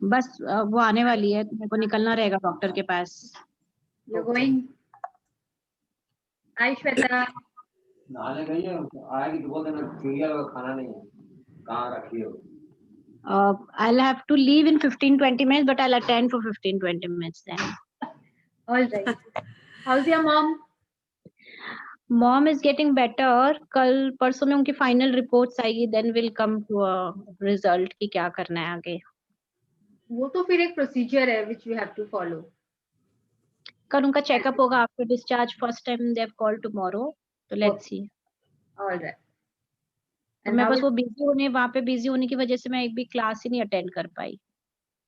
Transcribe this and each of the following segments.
बस वो आने वाली है, मेरे को निकलना रहेगा डॉक्टर के पास। You're going? Hi Shweta. नहाने गई है, आएगी तो बोल देना चिड़िया का खाना नहीं है, कहाँ रखी हो? I'll have to leave in 15-20 minutes, but I'll attend for 15-20 minutes then. All right. How's your mom? Mom is getting better. कल परसों में उनकी फाइनल रिपोर्ट्स आएगी, then we'll come to a result कि क्या करना है आगे। वो तो फिर एक प्रोसीजर है which you have to follow. कल उनका चेकअप होगा after discharge, first time they have called tomorrow, तो लेट्स सी। All right. तो मैं बस वो वहाँ पे बिजी होने की वजह से मैं एक भी क्लास ही नहीं अटेंड कर पाई।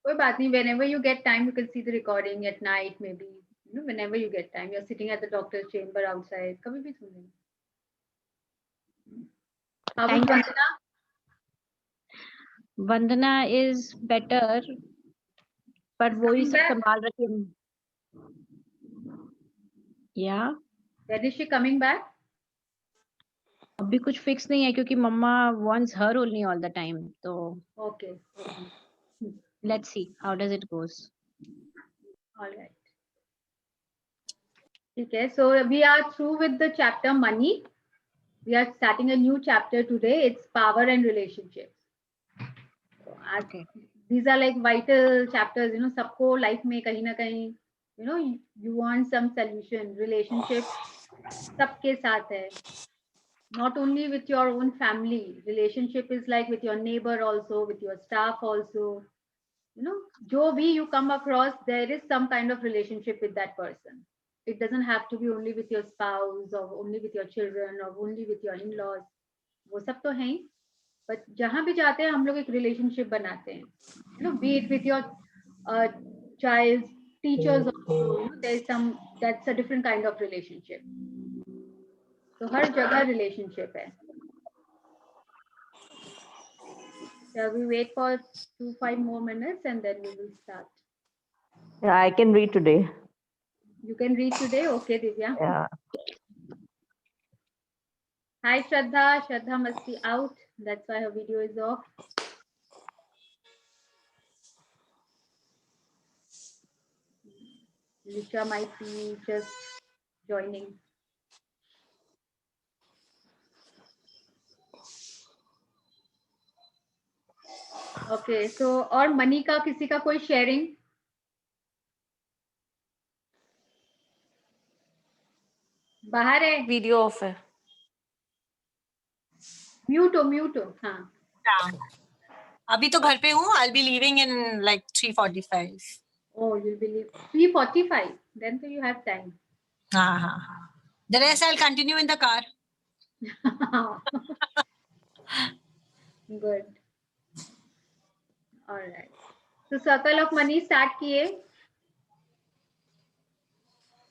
कोई बात नहीं, whenever you get time you can see the recording at night maybe, you know, whenever you get time, you're sitting at the doctor's chamber outside, कभी भी सुन लेना। How is Vandana? Vandana is better, पर वो ही सब संभाल रखी है। या When is she coming back? अभी कुछ फिक्स नहीं है क्योंकि mamma wants her only all the time, तो Okay. Let's see how does it goes. All right. Okay, so we are through with the chapter money. We are starting a new chapter today. It's power and relationships. So Okay. these are like vital chapters. You know, सबको life में कहीं ना कहीं, you know, you want some solution. Relationship सबके साथ है. Not only with your own family. Relationship is like with your neighbor also, with your staff also. You know, जो भी you come across, there is some kind of relationship with that person. It doesn't have to be only with your spouse or only with your children or only with your in-laws. वो सब तो हैं, but जहाँ भी जाते हैं हम लोग एक relationship बनाते हैं. You know, be it with your child, teachers also. You know, there's some, that's a different kind of relationship. तो हर जगह relationship है. Shall we wait for 2-5 more minutes and then we will start? Yeah, I can read today. You can read today? Okay, Divya. Yeah. Hi, Shraddha. Shraddha must be out. That's why her video is off. Lisha might be just joining. Okay, so और money का किसी का कोई sharing? बाहर है? Video of है। Mute हो हाँ। अभी तो घर पे हूँ। I'll be leaving in like 3:45. Oh, you'll be leaving 3:45. Then you have time. हाँ. The rest I'll continue in the car. Good. All right. So circle of money start किए.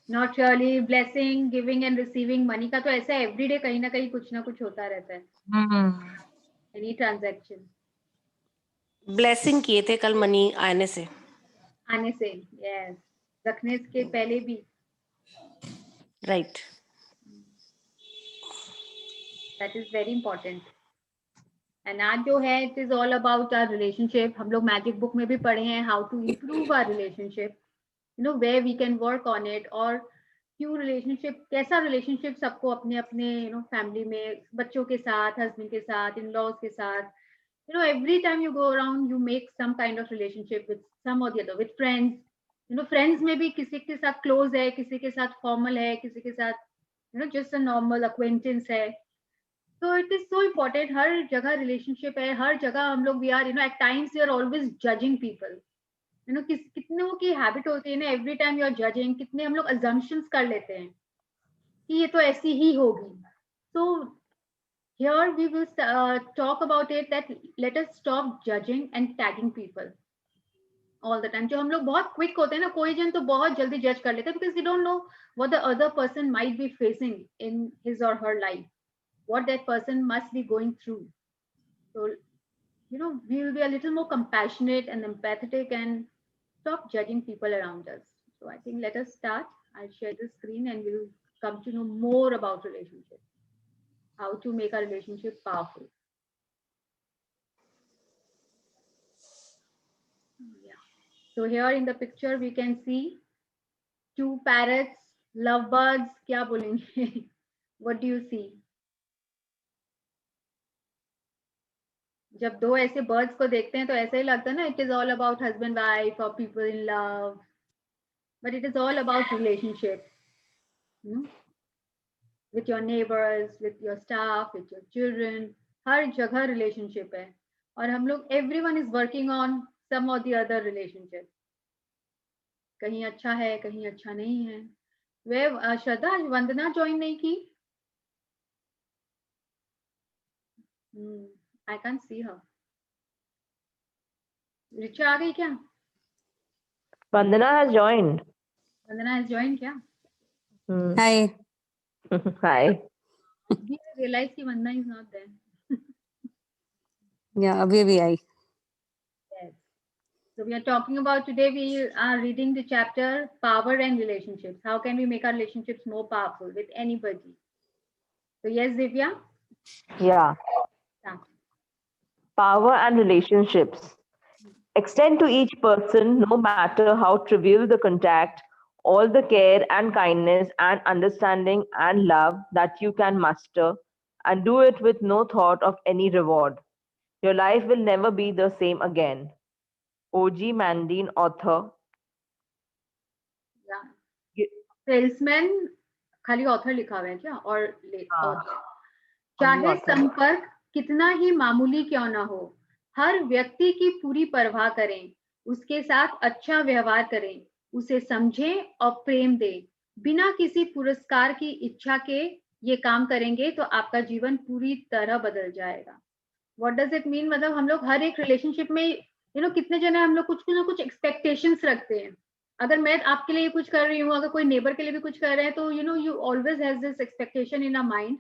Not really. Blessing, giving and receiving money का तो ऐसा everyday कहीं ना कहीं कुछ ना कुछ होता रहता है. Any transaction. Blessing किए थे कल मनी आने से. Yes. रखने के पहले भी. Right. That is very important. And आज जो है, it is all about our relationship. हम लोग magic book में भी पढ़े हैं how to improve our relationship. You know, where we can work on it. और क्यों relationship, कैसा relationship सबको अपने अपने you know family में, बच्चों के साथ, husband के साथ, in-laws के साथ. You know, every time you go around, you make some kind of relationship with some or the other, with friends. You know, friends में भी किसी के साथ close है, किसी के साथ formal है, किसी के साथ you know just a normal acquaintance है. So it is so important. हर जगह relationship है, हर जगह हम लोग we are, you know, at times we are always judging people. You know, कितनों की habit होती है ना, every time you are judging, कितने हम लोग assumptions कर लेते हैं कि ये तो ऐसी ही होगी. So here we will talk about it that let us stop judging and tagging people all the time. जो हम लोग बहुत quick होते हैं ना, कोई जन तो बहुत जल्दी judge कर लेते हैं because we don't know what the other person might be facing in his or her life, what that person must be going through. So, you know, we will be a little more compassionate and empathetic and stop judging people around us. So I think let us start. I'll share the screen and we'll come to know more about relationships, how to make a relationship powerful. Yeah. So here in the picture we can see two parrots, lovebirds. क्या बोलेंगे? What do you see? जब दो ऐसे birds को देखते हैं तो ऐसा ही लगता है ना, it is all about husband wife और people in love, but it is all about relationship with your neighbours, with your staff, with your children. हर जगह रिलेशनशिप है और हम लोग everyone is working on some और द अदर रिलेशनशिप. कहीं अच्छा है, कहीं अच्छा नहीं है. वे श्रद्धा, वंदना ज्वाइन नहीं की? आई कैन सी हर. रिचा आ गई क्या? Vandana has joined. Vandana has join क्या? Hi. Hi. We realize कि वंदना is not there. Yeah, abhi I. Yes. So we are talking about today, we are reading the chapter Power and Relationships. How can we make our relationships more powerful with anybody? So yes, Divya. Yeah. Start. Power and relationships. Extend to each person, no matter how trivial the contact, all the care and kindness and understanding and love that you can muster, and do it with no thought of any reward. Your life will never be the same again. O.G. Mandine, author. Yeah. Ye- salesman खाली author लिखा हुआ है क्या? और हाँ, author. चाहे author. संपर्क कितना ही मामूली क्यों ना हो, हर व्यक्ति की पूरी परवाह करें, उसके साथ अच्छा व्यवहार करें, उसे समझें और प्रेम दें. बिना किसी पुरस्कार की इच्छा के ये काम करेंगे तो आपका जीवन पूरी तरह बदल जाएगा. What does it mean? मतलब हम लोग हर एक रिलेशनशिप में कितने जने हम लोग कुछ ना कुछ एक्सपेक्टेशंस रखते हैं. अगर मैं आपके लिए कुछ कर रही हूँ, अगर कोई नेबर के लिए भी कुछ कर रहे हैं, तो you always has this expectation in a mind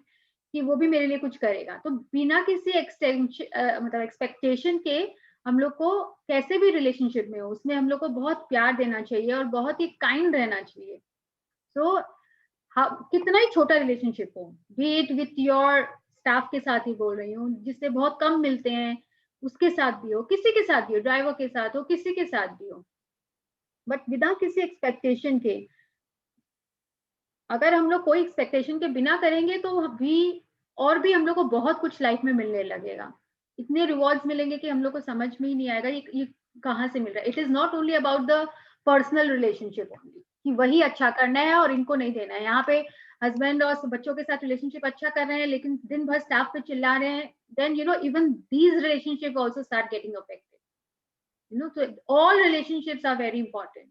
कि वो भी मेरे लिए कुछ करेगा. तो बिना किसी मतलब एक्सपेक्टेशन के हम लोग को कैसे भी रिलेशनशिप में हो, उसमें हम लोग को बहुत प्यार देना चाहिए और बहुत ही काइंड रहना चाहिए. सो कितना ही छोटा रिलेशनशिप हो, B it with your staff के साथ ही बोल रही हूँ, जिससे बहुत कम मिलते हैं, उसके साथ भी हो, किसी के साथ भी हो, ड्राइवर के साथ हो, किसी के साथ भी हो, बट बिना किसी एक्सपेक्टेशन के. अगर हम लोग कोई एक्सपेक्टेशन के बिना करेंगे तो भी और भी हम लोग को बहुत कुछ लाइफ में मिलने लगेगा. इतने रिवॉर्ड्स मिलेंगे कि हम लोग को समझ में ही नहीं आएगा ये कहाँ से मिल रहा है. It is not only about the personal relationship only कि वही अच्छा करना है और इनको नहीं देना है. यहाँ पे हस्बैंड और बच्चों के साथ रिलेशनशिप अच्छा कर रहे हैं लेकिन दिन भर स्टाफ पे चिल्ला रहे हैं, then even these relationship also start getting affected. So all relationships are very important.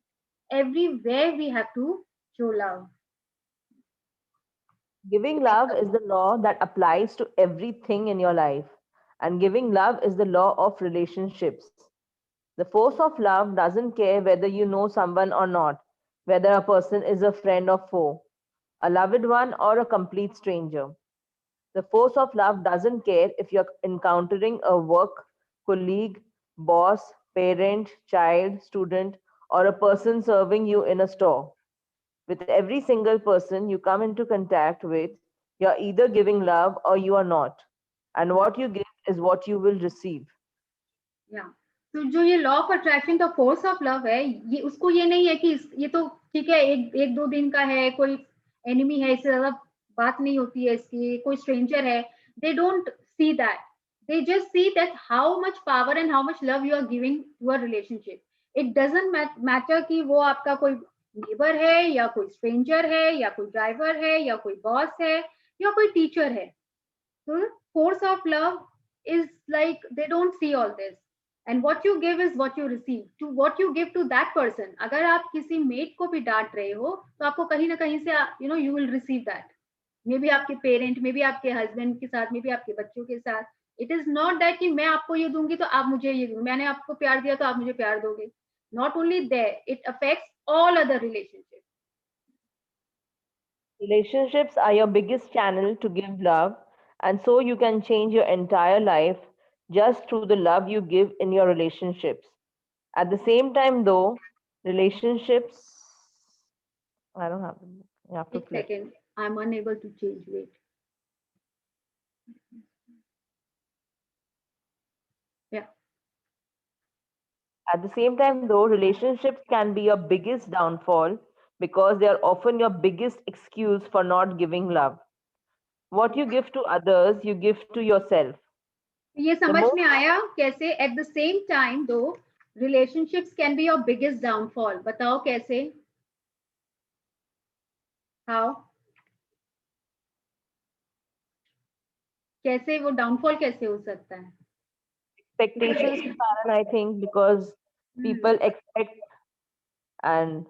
Everywhere we have to show love. Giving love is the law that applies to everything in your life, and giving love is the law of relationships. The force of love doesn't care whether you know someone or not, whether a person is a friend or foe, a loved one or a complete stranger. The force of love doesn't care if you're encountering a work colleague, boss, parent, child, student, or a person serving you in a store. With every single person you come into contact with, you're either giving love or you are not. And what you give is what you will receive. Yeah. तो जो ये law of attraction का force of love है, ये उसको ये नहीं है कि ये तो ठीक है, एक दो दिन का है, कोई एनिमी है, इससे ज्यादा बात नहीं होती है इसकी, कोई स्ट्रेंजर है. They don't see that. They just see that how much power and how much love you are giving to a relationship. It doesn't matter कि वो आपका कोई नेबर है या कोई स्ट्रेंजर है या कोई ड्राइवर है या कोई बॉस है या कोई टीचर है. तो force of love is like they don't see all this, and what you give is what you receive. To what you give to that person, अगर आप किसी मेट को भी डांट रहे हो तो आपको कहीं ना कहीं से you will receive that. May be आपके पेरेंट, मे बी आपके हस्बैंड के साथ, मे बी आपके बच्चों के साथ. इट इज नॉट दैट कि मैं आपको ये दूंगी तो आप मुझे ये दूंगी, मैंने आपको प्यार दिया तो आप मुझे प्यार दोगे. Not only there, it affects all other relationship. Relationships are your biggest channel to give love, and so you can change your entire life just through the love you give in your relationships. At the same time, though, relationships, I don't have them. You have to एक flip. Second, I am unable to change. Wait. Yeah. At the same time, though, relationships can be your biggest downfall because they are often your biggest excuse for not giving love. What you give to others, you give to yourself. ये The समझ most में आया कैसे? At the same time दो relationships can be your biggest downfall. बताओ कैसे? How? कैसे वो डाउनफॉल कैसे हो सकता है? expectations के कारण, I think, because people expect and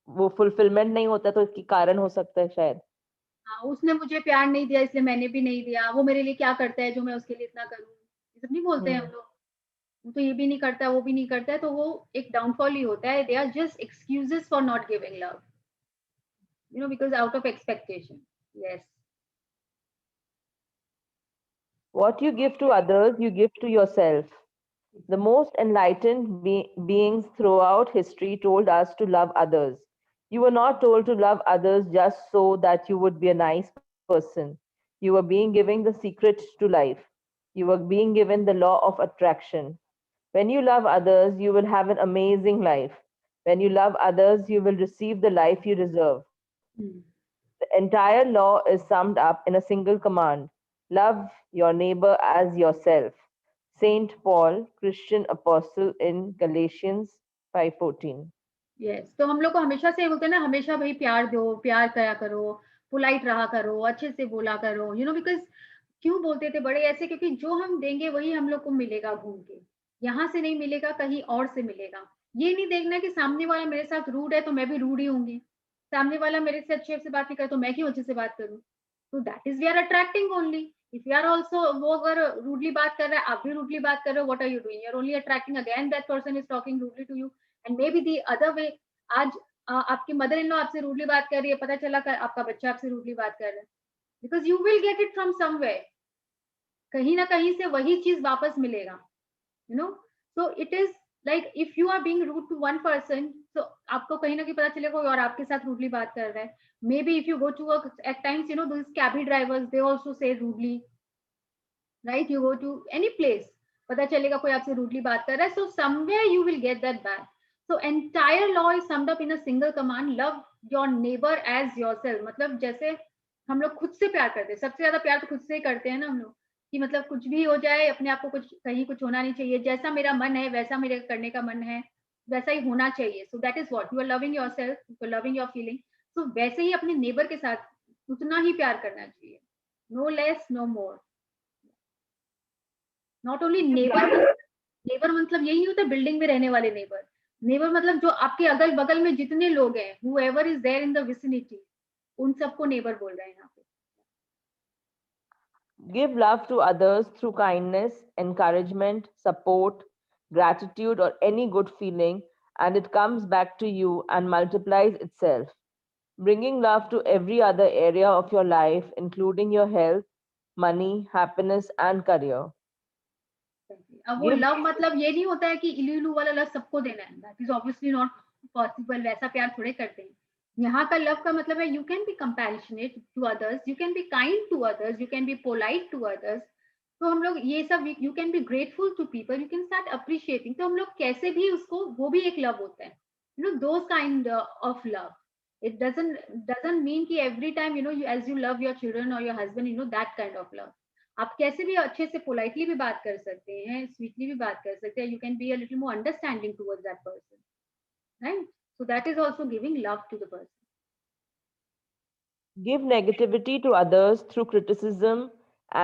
वो fulfillment नहीं होता, तो इसके कारण हो सकता है शायद. हाँ, उसने मुझे प्यार नहीं दिया इसलिए मैंने भी नहीं दिया. वो मेरे लिए क्या करता है जो मैं उसके लिए इतना करूं? ये सब नहीं बोलते हैं हम लोग. वो तो ये भी नहीं करता, वो भी नहीं करता है, तो वो एक डाउनफॉल ही होता है. They are just excuses for not giving love, you know, because out of expectation. Yes. What you give to others, you give to yourself. The most enlightened beings throughout history told us to love others. You were not told to love others just so that you would be a nice person. You were being given the secret to life. You were being given the law of attraction. When you love others, you will have an amazing life. When you love others, you will receive the life you deserve. The entire law is summed up in a single command: love your neighbor as yourself. Saint Paul, Christian apostle in Galatians 5:14. Yes. तो हम लोग को हमेशा से बोलते हैं ना, हमेशा भाई प्यार दो, प्यार करा करो, पोलाइट रहा करो, अच्छे से बोला करो, यू नो, बिकॉज क्यों बोलते थे बड़े ऐसे? क्योंकि जो हम देंगे वही हम लोग को मिलेगा घूम के. यहाँ से नहीं मिलेगा, कहीं और से मिलेगा. ये नहीं देखना कि सामने वाला मेरे साथ रूड है तो मैं भी रूड ही होंगी. सामने वाला मेरे से अच्छे से बात नहीं करे तो मैं क्यों अच्छे से बात करूँ? तो that is we are attracting only. If you are also, वो अगर रूडली बात कर रहा है, आप भी रूडली बात कर रहे हो, what are you doing? You are only attracting again that person is talking rudely to you. And maybe the other way. आज आपकी मदर इन लॉ आपसे रूडली बात कर रही है, पता चला आपका बच्चा आपसे रूडली बात कर रहा है, because you will get it from somewhere. कहीं ना कहीं से वही चीज वापस मिलेगा, you know. So it is like if you are being rude to one person, तो आपको कहीं ना कहीं पता चलेगा और आपके साथ रूडली बात कर रहा है. May be if you go to work at times, you know, this cabby drivers, they also say rudely, right? You go to any place, पता चलेगा कोई आपसे रूडली बात कर रहा है. So somewhere you will get that back. So entire law is summed up in a single command: love your neighbor as yourself. मतलब जैसे हम लोग खुद से प्यार करते हैं, सबसे ज्यादा प्यार तो खुद से ही करते हैं ना हम लोग, कि मतलब कुछ भी हो जाए अपने आप को कुछ कहीं कुछ होना नहीं चाहिए. जैसा मेरा मन है वैसा मेरे करने का मन है, वैसा ही होना चाहिए. So that is what you are loving yourself, you are loving your feeling. So वैसे ही अपने नेबर के साथ उतना ही प्यार करना चाहिए, no less no more. Not only neighbour. Neighbour मतलब यही होता है बिल्डिंग में रहने वाले नेबर. नेबर मतलब जो आपके अगल बगल में जितने लोग हैं, whoever is there in the vicinity, उन सबको नेबर बोल रहे हैं यहाँ पे. Give love to others through kindness, encouragement, support, gratitude, or any good feeling, and it comes back to you and multiplies itself, bringing love to every other area of your life, including your health, money, happiness, and career. अब वो love मतलब ये नहीं होता है कि इलू वाला लव सबको देना है. That is obviously not possible. वैसा प्यार थोड़े करते हैं. यहाँ का लव का मतलब है you can be compassionate to others, you can be kind to others, you can be polite to others. तो हम लोग ये सब, you can be grateful to people, you can start appreciating. तो हम लोग कैसे भी उसको, वो भी एक लव होता है, you know, those kind of love. It doesn't mean कि every time, you know, you as you love your children or your husband, you know, that kind of love. आप कैसे भी अच्छे से पोलाइटली भी बात कर सकते हैं, स्वीटली भी बात कर सकते हैं. You can be a little more understanding towards that person, right? So that is also giving love to the person. Give negativity to others through criticism,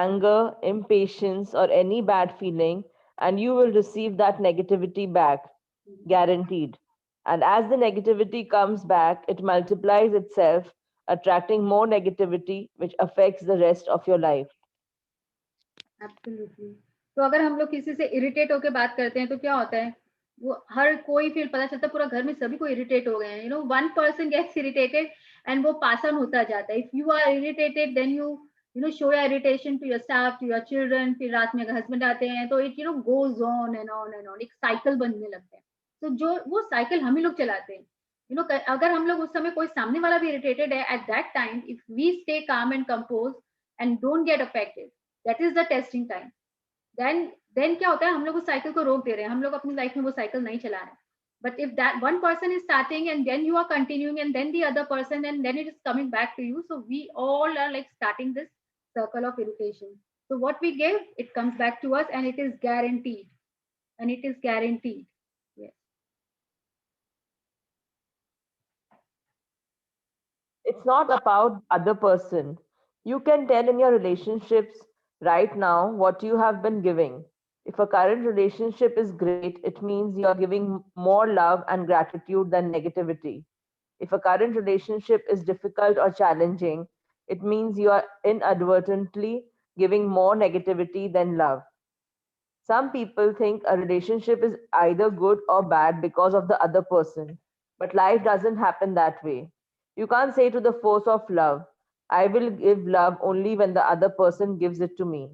anger, impatience, or any bad feeling, and you will receive that negativity back, guaranteed. And as the negativity comes back, it multiplies itself, attracting more negativity, which affects the rest of your life. Absolutely. तो अगर हम लोग किसी से irritate होकर बात करते हैं तो क्या होता है? वो हर कोई, फिर पता चलता है पूरा घर में सभी को इरिटेट हो गए हैं. You know, one person gets irritated and वो पास ऑन होता जाता है. If you are irritated then you know, show your irritation to your staff, to your children. फिर रात में अगर हस्बैंड आते हैं तो it, you know, goes on and on and on. एक साइकिल बनने लगता है. तो जो वो साइकिल हम ही लोग चलाते हैं. यू नो, अगर हम लोग उस समय, कोई सामने वाला भी इरिटेटेड है, at that time if we stay calm and compose and don't get affected, that is the testing time. then क्या होता है, हम लोग उस साइकिल को रोक दे रहे हैं, हम लोग अपनी लाइफ में वो साइकिल नहीं चला रहे हैं. But if that one person is starting and then you are continuing and then the other person and then it is coming back to you, so we all are like starting this circle of irritation. So what we give, it comes back to us and it is guaranteed. And it is guaranteed. Yes. It's not about other person. You can tell in your relationships right now what you have been giving. If a current relationship is great, it means you are giving more love and gratitude than negativity. If a current relationship is difficult or challenging, it means you are inadvertently giving more negativity than love. Some people think a relationship is either good or bad because of the other person, but life doesn't happen that way. You can't say to the force of love, I will give love only when the other person gives it to me.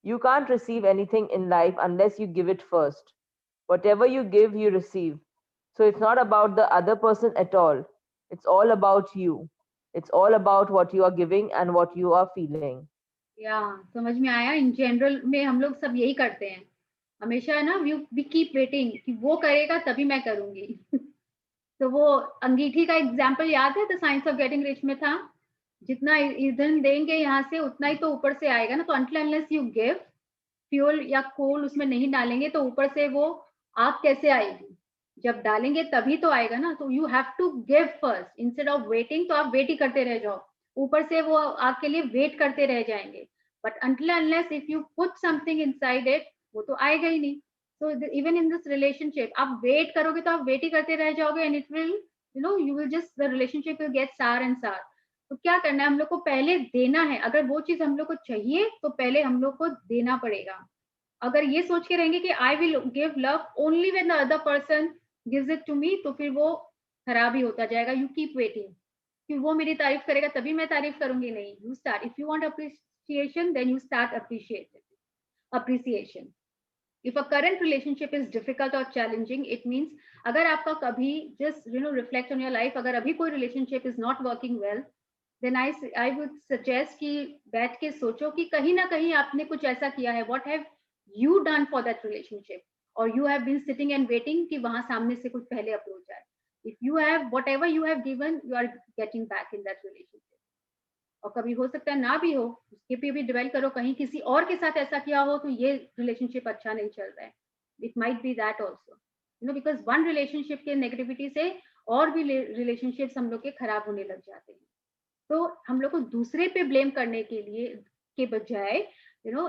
You can't receive anything in life unless you give it first. Whatever you give, you receive. So it's not about the other person at all. It's all about you. It's all about what you are giving and what you are feeling. या समझ में आया. In general में हम लोग सब यही करते हैं हमेशा, है ना. वी कीप वेटिंग कि वो करेगा तभी मैं करूंगी. तो वो अंगीठी का एग्जाम्पल याद है, the science of getting rich में था, जितना ईंधन देंगे यहाँ से उतना ही तो ऊपर से आएगा ना. तो until unless you give fuel या कोल उसमें नहीं डालेंगे तो ऊपर से वो आग कैसे आएगी. जब डालेंगे तभी तो आएगा ना. तो you have to give first instead of waiting. तो आप वेट ही करते रह जाओ, ऊपर से वो आग के लिए वेट करते रह जाएंगे. But until unless if you put something inside it, वो तो आएगा ही नहीं. So even in this relationship, आप वेट करोगे तो आप वेट ही करते रह जाओगे and it will, you will just, the relationship will get sour and sour. तो क्या करना है, हम लोग को पहले देना है. अगर वो चीज हम लोग को चाहिए तो पहले हम लोग को देना पड़ेगा. अगर ये सोच के रहेंगे कि I will give love only when the other person gives it to me, तो फिर वो खराब ही होता जाएगा. यू कीप वेटिंग कि वो मेरी तारीफ करेगा तभी मैं तारीफ करूंगी. नहीं, you start. If you want appreciation then you start appreciation. If a current relationship is difficult or challenging, it means अगर आपका कभी just reflect on your life, अगर अभी कोई relationship is not working well, then I would suggest कि बैठ के सोचो कि कहीं ना कहीं आपने कुछ ऐसा किया है. What have you done for that relationship? Or you have been sitting and waiting कि वहां सामने से कुछ पहले approach आए. If you have whatever you have given, you are getting back in that relationship. और कभी हो सकता है ना भी हो, उसके पे भी डिवेल करो, कहीं किसी और के साथ ऐसा किया हो तो ये रिलेशनशिप अच्छा नहीं चल रहा है. It might be that also, because one relationship के नेगेटिविटी से और भी रिलेशनशिप्स हम लोग के खराब होने लग जाते हैं. तो हम लोग को दूसरे पे ब्लेम करने के लिए के बजाय,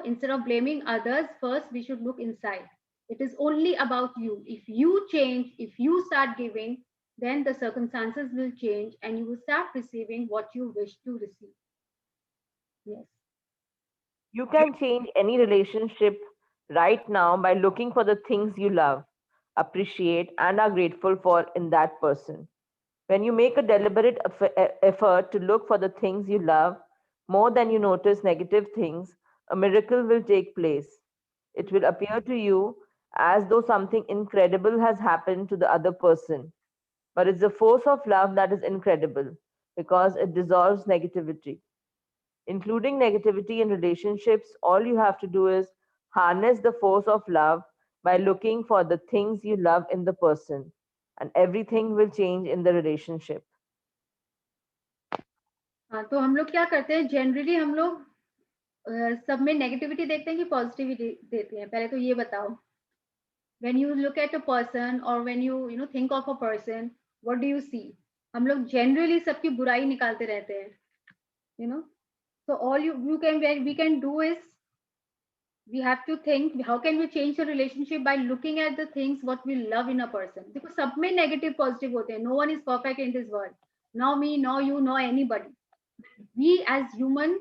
instead of blaming others, first we should look inside. It is only about you. If you change, if you start giving, then the circumstances will change and you will start receiving what you wish to receive. Yes. You can change any relationship right now by looking for the things you love, appreciate, and are grateful for in that person. When you make a deliberate effort to look for the things you love more than you notice negative things, a miracle will take place. It will appear to you as though something incredible has happened to the other person. But it's the force of love that is incredible because it dissolves negativity. Including negativity in relationships, all you have to do is harness the force of love by looking for the things you love in the person, and everything will change in the relationship. हाँ, तो हम लोग क्या करते हैं, generally हम लोग सब में नेगेटिविटी देखते हैं कि पॉजिटिविटी देते हैं. पहले तो ये बताओ, when you look at a person or when you think of a person, what do you see? हम लोग जनरली सबकी बुराई निकालते रहते हैं. So all we can do is we have to think how can we change the relationship by looking at the things what we love in a person. Because सब में negative positive होते हैं. No one is perfect in this world. No me, no you, no anybody. We as human,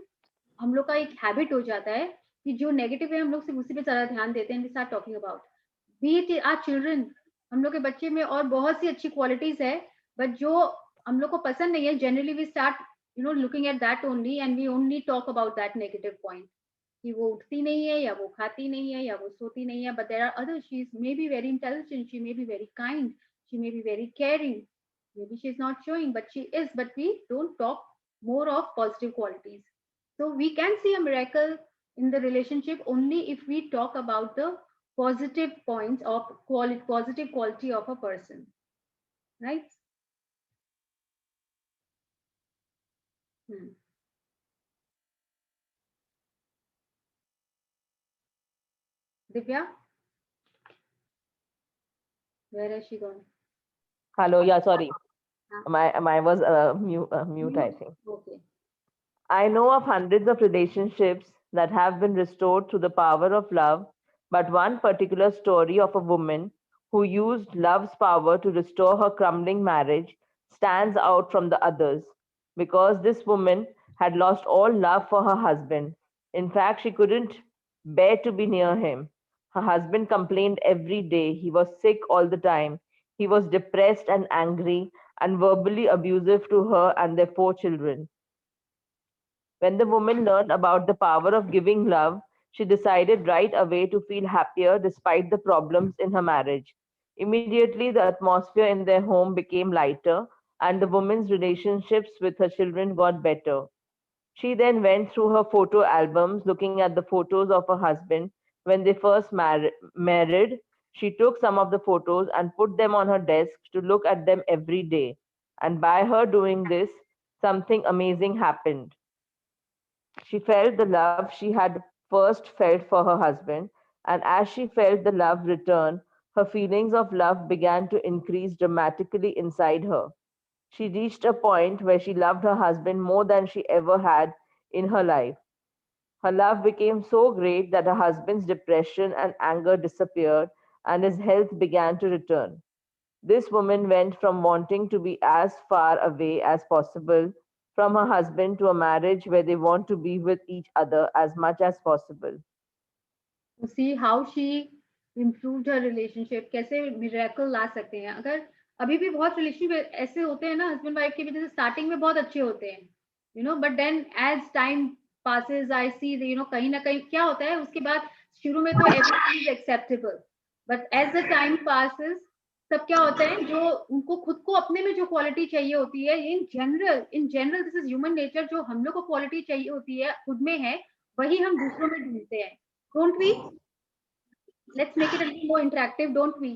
हम लोग का एक habit हो जाता है कि जो नेगेटिव है हम लोग सिर्फ उसी पे ज्यादा ध्यान देते हैं. We start talking about be it our children. हम लोग के बच्चे में और बहुत सी अच्छी क्वालिटीज है, बट जो हम लोग को पसंद नहीं है, generally we start looking at that only and we only talk about that negative point कि वो उठती नहीं है या वो खाती नहीं है या वो सोती नहीं है. But there are others. She may be very intelligent, she may be very kind, she may be very caring, maybe she's not showing but she is, but we don't talk more of positive qualities. So we can see a miracle in the relationship only if we talk about the positive points of positive quality of a person, right? Divya, where has she gone? Hello, yeah, sorry. My was mute, I think. Okay. I know of hundreds of relationships that have been restored through the power of love, but one particular story of a woman who used love's power to restore her crumbling marriage stands out from the others because this woman had lost all love for her husband. In fact, she couldn't bear to be near him. Her husband complained every day. He was sick all the time. He was depressed and angry and verbally abusive to her and their 4 children. When the woman learned about the power of giving love, she decided right away to feel happier despite the problems in her marriage. Immediately, the atmosphere in their home became lighter, and the woman's relationships with her children got better. She then went through her photo albums looking at the photos of her husband when they first married. She took some of the photos and put them on her desk to look at them every day. And by her doing this, something amazing happened. She felt the love she had first felt for her husband, and as she felt the love return, her feelings of love began to increase dramatically inside her. She reached a point where she loved her husband more than she ever had in her life. Her love became so great that her husband's depression and anger disappeared and his health began to return. This woman went from wanting to be as far away as possible from her husband to a marriage where they want to be with each other as much as possible. To see how she improved her relationship, कैसे miracle ला सकते हैं. अगर अभी भी बहुत relationship ऐसे होते हैं ना हस्बैंड वाइफ के भी, जैसे स्टार्टिंग में बहुत अच्छे होते हैं, but then as time passes I see कहीं ना कहीं क्या होता है उसके बाद. शुरू में तो everything is acceptable, but as the time passes तब क्या होता है, जो उनको खुद को अपने में जो क्वालिटी चाहिए होती है, in general this is human nature, जो हम लोग को क्वालिटी चाहिए होती है खुद में है, वही हम दूसरों में ढूंढते हैं. Don't we? Let's make it a little more interactive, don't we?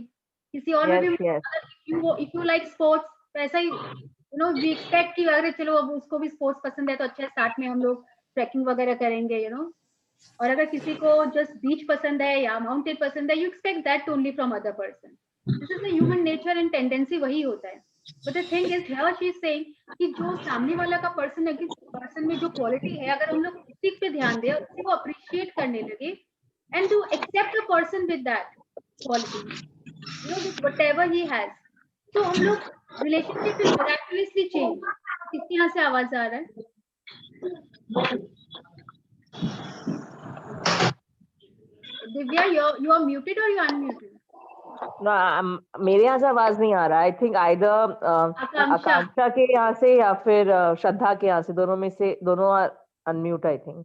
किसी और में भी इफ यू लाइक स्पोर्ट्स, तो ऐसा ही वी एक्सपेक्ट कि अगर चलो अब उसको भी स्पोर्ट्स पसंद है तो अच्छा है, साथ में हम लोग ट्रैकिंग वगैरह करेंगे, और अगर किसी को जस्ट बीच पसंद है या माउंटेन पसंद है, you expect that only from other person. This is the human nature and tendency, वही होता है. But the thing is here she is saying कि जो सामने वाला का पर्सन है, कि पर्सन में जो क्वालिटी है, अगर हम लोग उसी पे ध्यान दें, उसी को अप्रिशिएट करने लगे, and to accept a person with that quality, with whatever he has, तो हम लोग रिलेशनशिप विल मिराकुलसली चेंज. किसके यहाँ से आवाज आ रहा है? Divya, you are muted or you are unmuted? No, मेरे यहाँ से आवाज नहीं आ रहा. आई थिंक आइदर आकांक्षा के यहाँ से या फिर श्रद्धा के यहाँ से, दोनों में से दोनों अनम्यूट आई थिंक.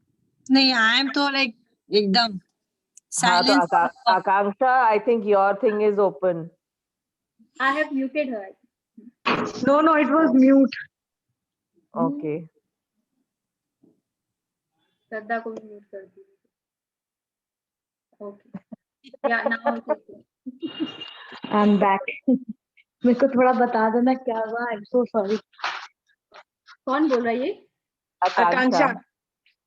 नहीं, आई एम तो लाइक एकदम साइलेंस. हाँ, तो Akanksha, I think your thing is open. I have muted her. No, it was mute. Okay. Shraddha को भी म्यूट कर दी. Okay. Yeah, now I'm back. मेरे को थोड़ा बता देना क्या हुआ. I'm so sorry. कौन बोल रहा है ये? आकांक्षा.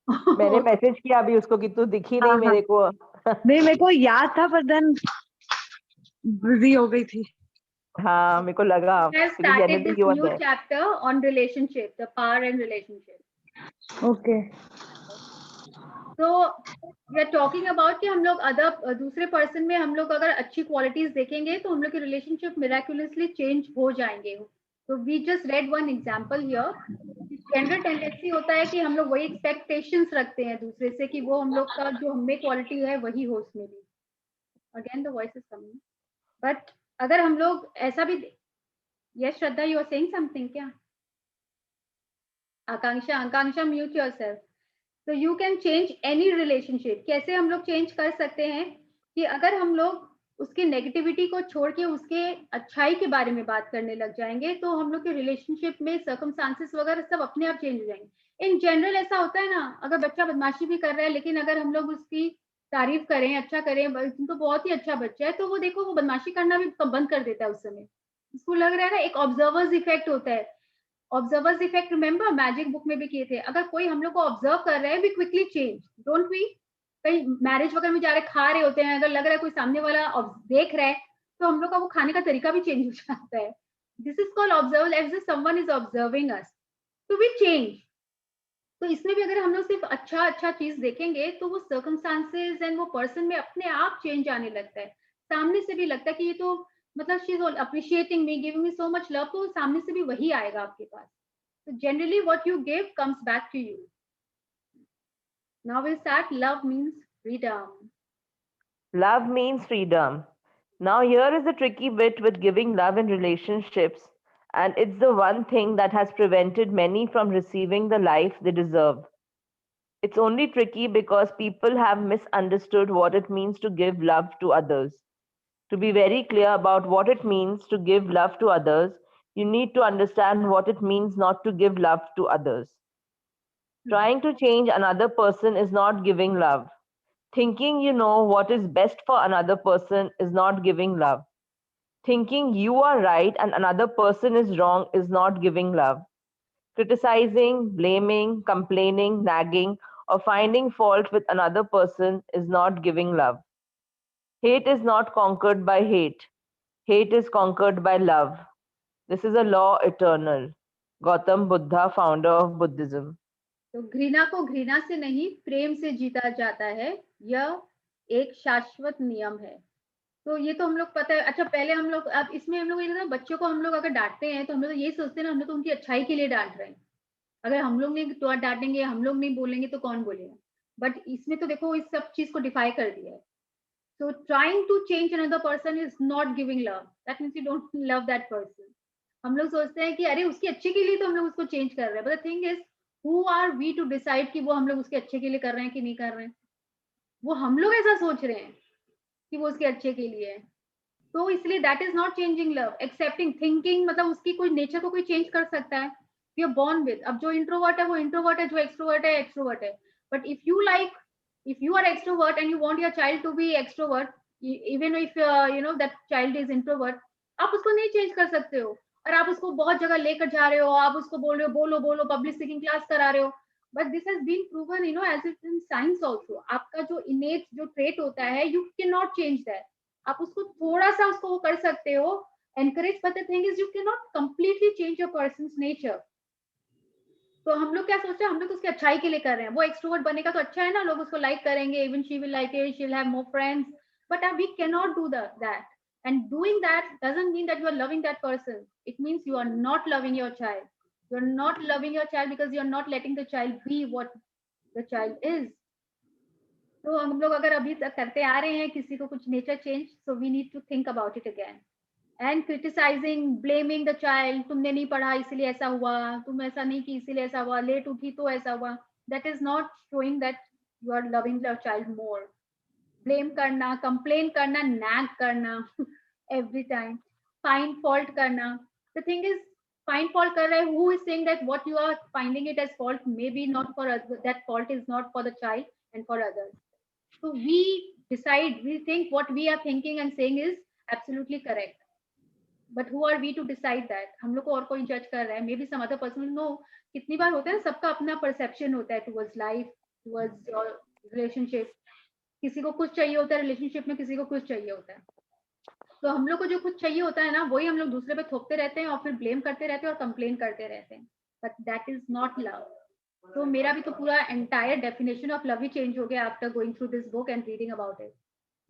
मैंने मैसेज किया अभी उसको कि तू दिखी नहीं मेरे को. नहीं, मेरे को याद था पर देन बिजी हो गई थी. हाँ, मेरे को लगा. I have started this new chapter on relationship, the power and relationship. Okay. So we are talking about कि हम लोग दूसरे पर्सन में हम लोग अगर अच्छी क्वालिटीज देखेंगे तो हम लोग के रिलेशनशिप मिराकुलसली चेंज हो जाएंगे. तो we just read one example here. General tendency होता है कि हम लोग वही एक्सपेक्टेशंस रखते हैं दूसरे से, कि वो हम लोग का जो हमें क्वालिटी है वही हो उसमें भी. Again the voice is coming. But अगर हम लोग ऐसा भी, yes Shraddha, you are saying something क्या? Akanksha mute yourself. तो you can change any relationship. कैसे हम लोग चेंज कर सकते हैं कि अगर हम लोग उसके नेगेटिविटी को छोड़ के उसके अच्छाई के बारे में बात करने लग जाएंगे, तो हम लोग के रिलेशनशिप में सर्कमस्टांसेस वगैरह सब अपने आप चेंज हो जाएंगे। इन जनरल ऐसा होता है ना, अगर बच्चा बदमाशी भी कर रहा है लेकिन अगर हम लोग उसकी तारीफ करें, अच्छा करें, तो बहुत ही अच्छा बच्चा है, तो वो देखो वो बदमाशी करना भी बंद कर देता है उस समय। उसको लग रहा है ना, एक ऑब्जर्वर्स इफेक्ट होता है। Observers effect remember magic book में भी किए थे। अगर कोई हम लोग को ऑब्जर्व कर रहा है, we quickly change, don't we? कहीं मैरिज वगैरह में जा रहे खा रहे होते हैं, अगर लग रहा है कोई सामने वाला देख रहा है, तो हम लोग का वो खाने का तरीका भी चेंज हो जाता है। This is called observe, as someone is observing us, तो वी चेंज। तो इसमें भी अगर हम लोग सिर्फ अच्छा चीज देखेंगे, तो वो सर्कमस्टांसेस एंड वो पर्सन में अपने आप चेंज आने लगता है। सामने से भी लगता है कि ये तो मतलब she is appreciating me, giving me so much love, तो सामने से भी वही आएगा आपके पास। So generally what you give comes back to you. Now we'll start. Love means freedom. Love means freedom. Now, here is the tricky bit with giving love in relationships, and it's the one thing that has prevented many from receiving the life they deserve. It's only tricky because people have misunderstood what it means to give love to others. To be very clear about what it means to give love to others, you need to understand what it means not to give love to others. Trying to change another person is not giving love. Thinking you know what is best for another person is not giving love. Thinking you are right and another person is wrong is not giving love. Criticizing, blaming, complaining, nagging, or finding fault with another person is not giving love. Hate is not conquered by hate. Hate is conquered by love. This is a law eternal. Gautam Buddha, founder of Buddhism. तो घृणा को घृणा से नहीं, प्रेम से जीता जाता है, यह एक शाश्वत नियम है। तो ये तो हम लोग पता है। अच्छा, पहले हम लोग, अब इसमें हम लोग ये ना, बच्चों को हम लोग अगर डांटते हैं तो हम लोग यही सोचते हैं ना, हम लोग तो उनकी अच्छाई के लिए डांट रहे हैं। अगर हम लोग नहीं तो डांटेंगे, हम लोग नहीं बोलेंगे तो कौन बोलेगा? बट इसमें तो देखो इस सब चीज को डिफाई कर दिया है। So trying to change another person is not giving love. That means you don't love that person. हम लोग सोचते हैं कि अरे उसके अच्छे के लिए तो हम लोग उसको चेंज कर रहे हैं। But the thing is, who are we to decide कि वो हम लोग उसके अच्छे के लिए कर रहे हैं कि नहीं कर रहे हैं? वो हम लोग ऐसा सोच रहे हैं कि वो उसके अच्छे के लिए है। तो इसलिए that is not changing love. Accepting, thinking, मतलब उसकी कोई नेचर को कोई चेंज कर सकता है। We are born with. अब जो इंट्रोवर्ट है वो इंट्रोवर्ट है, जो एक्सट्रोवर्ट है एक्सट्रोवर्ट है। But if you like, if you are extrovert and you want your child to be extrovert, even if you know that child is introvert, आप उसको नहीं चेंज कर सकते हो। और आप उसको बहुत जगह लेकर जा रहे हो, आप उसको बोल रहे हो बोलो बोलो, पब्लिक स्पीकिंग क्लास करा रहे हो। But this has been proven, you know, as it in science also. आपका जो इनेट जो ट्रेट होता है, you can not change that. आप उसको थोड़ा सा उसको वो कर सकते हो, encourage, but the thing is you can not completely change your person's nature. तो हम लोग क्या सोचते हैं, हम लोग तो उसकी अच्छाई के लिए कर रहे हैं। वो एक्सट्रोवर्ट बनेगा तो अच्छा है ना, लोग उसको लाइक करेंगे, even she will like it, she will have more friends. But we can not do that, and doing that doesn't mean that you are loving that person. It means you are not loving your child. You are not loving your child because you are not letting the child be what the child is. तो हम लोग अगर अभी तक करते आ रहे हैं किसी को कुछ nature change, so we need to think about it again. And criticising, blaming the child, तुमने नहीं पढ़ा इसलिए ऐसा हुआ, तुम ऐसा नहीं की इसीलिए ऐसा हुआ, लेट उठी तो ऐसा हुआ, that is not showing that you are loving the child more. Blame करना, कंप्लेन करना, नैग करना एवरी टाइम, फाइंड फॉल्ट करना। The thing is, find fault कर रहे हैं, who is saying that what you are finding it as fault may be not for that fault is not for the child and for others. So we decide, we think what we are thinking and saying is absolutely correct. But who are we to decide that? हम लोग को और कोई जज कर रहा है, मे be some other person. No, कितनी बार होता है, सबका अपना परसेप्शन होता है towards life, towards your relationship. किसी को कुछ चाहिए होता है रिलेशनशिप में, किसी को कुछ चाहिए होता है। तो हम लोग को जो कुछ चाहिए होता है ना, वही हम लोग दूसरे पे थोपते रहते हैं और फिर ब्लेम करते रहते हैं और कंप्लेन करते रहते हैं। But that is not love. तो मेरा भी तो पूरा entire definition of love he change हो गया after going through this book and reading about it,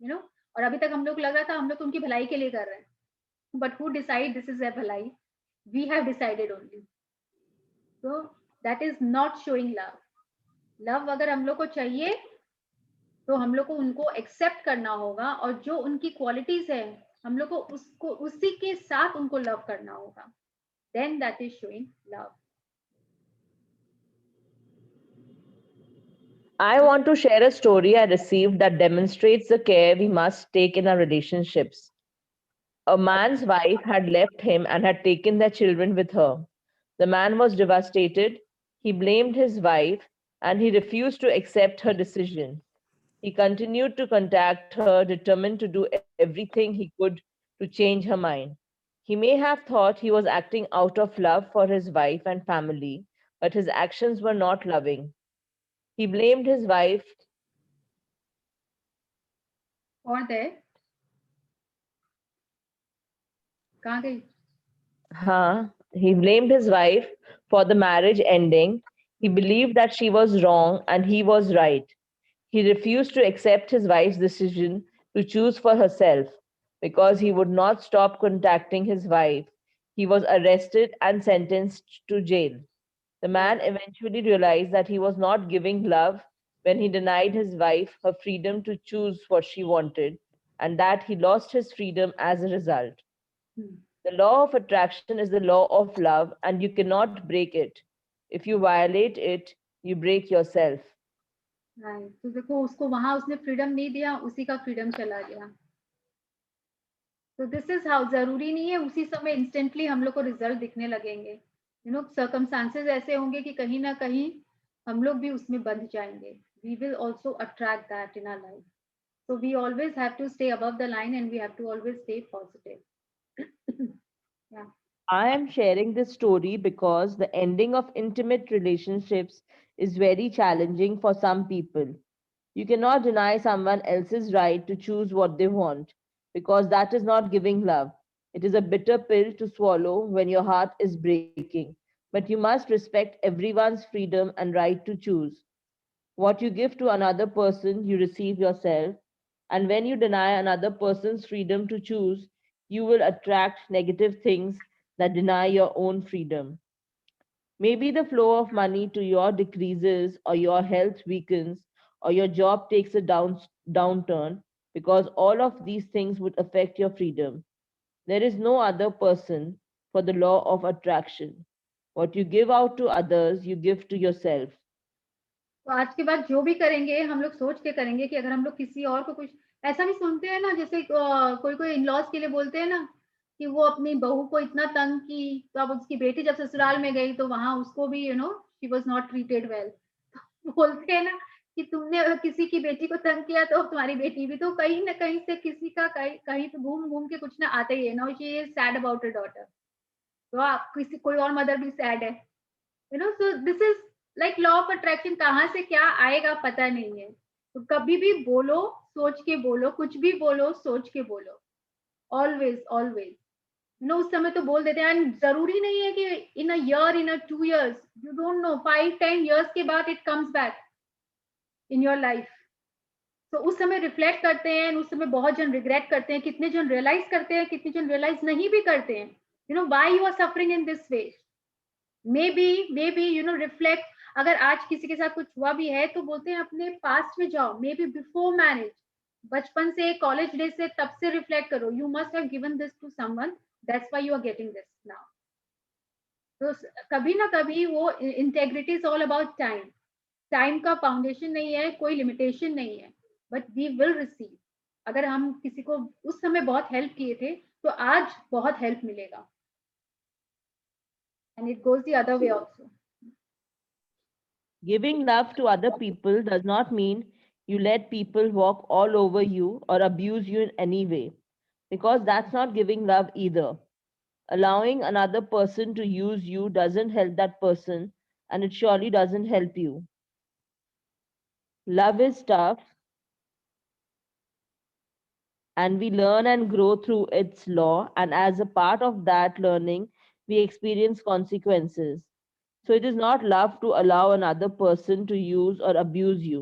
you know. और अभी तक हम लोग लग रहा था हम लोग तो उनकी भलाई के लिए कर रहे हैं। But who decide this is their bhalai? We have decided only. So that is not showing love. Love अगर हम लोग को चाहिए तो हम लोग को उनको एक्सेप्ट करना होगा, और जो उनकी क्वालिटीज है हम लोग को उसको उसी के साथ उनको लव करना होगा। Then that is showing love. I want to share a story I received that demonstrates the care we must take in our relationships. A man's wife had left him and had taken their children with her. The man was devastated. He blamed his wife and he refused to accept her decision. He continued to contact her, determined to do everything he could to change her mind. He may have thought he was acting out of love for his wife and family, but his actions were not loving. He blamed his wife. और there कहाँ गई? He blamed his wife for the marriage ending. He believed that she was wrong and he was right. He refused to accept his wife's decision to choose for herself. Because he would not stop contacting his wife, he was arrested and sentenced to jail. The man eventually realized that he was not giving love when he denied his wife her freedom to choose what she wanted, and that he lost his freedom as a result. The law of attraction is the law of love, and you cannot break it. If you violate it, you break yourself. Right, तो देखो उसको वहां उसने freedom नहीं दिया, उसी का freedom चला गया. तो दिस इज हाउ, जरूरी नहीं है उसी समय इंस्टेंटली हम लोग को रिजल्ट दिखने लगेंगे. यू नो सर्कमस्टांसेस ऐसे होंगे कि कहीं ना कहीं हम लोग भी उसमें बंध जाएंगे. We will also attract that in our life. So we always have to stay above the line and we have to always stay positive. Yeah. I am sharing this story because the ending of intimate relationships is very challenging for some people. You cannot deny someone else's right to choose what they want because that is not giving love. It is a bitter pill to swallow when your heart is breaking. But you must respect everyone's freedom and right to choose. What you give to another person, you receive yourself. And when you deny another person's freedom to choose, you will attract negative things that deny your own freedom. Maybe the flow of money to your decreases, or your health weakens, or your job takes a downturn, because all of these things would affect your freedom. There is no other person for the law of attraction. What you give out to others, you give to yourself. तो आज के बाद जो भी करेंगे हम लोग सोच के करेंगे कि अगर हम लोग किसी और को कुछ ऐसा भी सुनते हैं ना, जैसे कोई कोई इन-लॉज के लिए बोलते हैं ना कि वो अपनी बहू को इतना तंग की, तो अब उसकी बेटी जब ससुराल में गई तो वहां उसको भी she was not treated well. बोलते हैं ना कि तुमने किसी की बेटी को तंग किया तो तुम्हारी बेटी भी तो कहीं ना कहीं से किसी का कहीं पे घूम घूम के कुछ ना आता ही है. Now she is sad about her daughter, तो आप किसी कोई और मदर भी सैड है. So this is like law of attraction. कहाँ से क्या आएगा पता नहीं है. तो कभी भी बोलो सोच के बोलो, कुछ भी बोलो सोच के बोलो. ऑलवेज ऑलवेज उस समय तो बोल देते हैं. एंड जरूरी नहीं है कि in a year, in a 2 years, you don't know 5-10 years के बाद it comes back in your life. तो उस समय रिफ्लेक्ट करते हैं, उस समय बहुत जन रिग्रेट करते हैं, कितने जन रियलाइज करते हैं, कितने जन रियलाइज नहीं भी करते हैं. Why you are suffering in this way. May be reflect. अगर आज किसी के साथ कुछ हुआ भी है तो बोलते हैं अपने पास्ट में जाओ, मे बी बिफोर मैरिज, बचपन से, कॉलेज डे से, तब से रिफ्लेक्ट करो. You must have given this to someone, that's why you are getting this now. तो कभी ना कभी वो integrity is all about time. Time का फाउंडेशन नहीं है, कोई लिमिटेशन नहीं है, बट वी विल रिसीव. अगर हम किसी को उस समय बहुत हेल्प किए थे तो आज बहुत हेल्प मिलेगा. And it goes the other way also. Giving love to other people does not mean you let people walk all over you or abuse you in any way, because that's not giving love either. Allowing another person to use you doesn't help that person, and it surely doesn't help you. Love is tough, and we learn and grow through its law, and as a part of that learning, we experience consequences. So it is not love to allow another person to use or abuse you.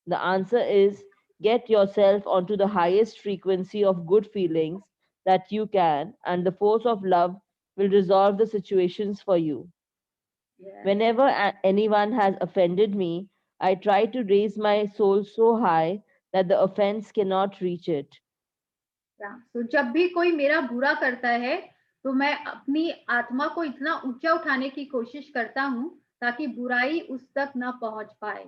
The answer is get yourself onto the highest frequency of good feelings that you can, and the force of love will resolve the situations for you. Yes. Whenever anyone has offended me, I try to raise my soul so high that the offense cannot reach it. तो जब भी कोई मेरा बुरा करता है तो मैं अपनी आत्मा को इतना ऊंचा उठाने की कोशिश करता हूँ ताकि बुराई उस तक ना पहुंच पाए.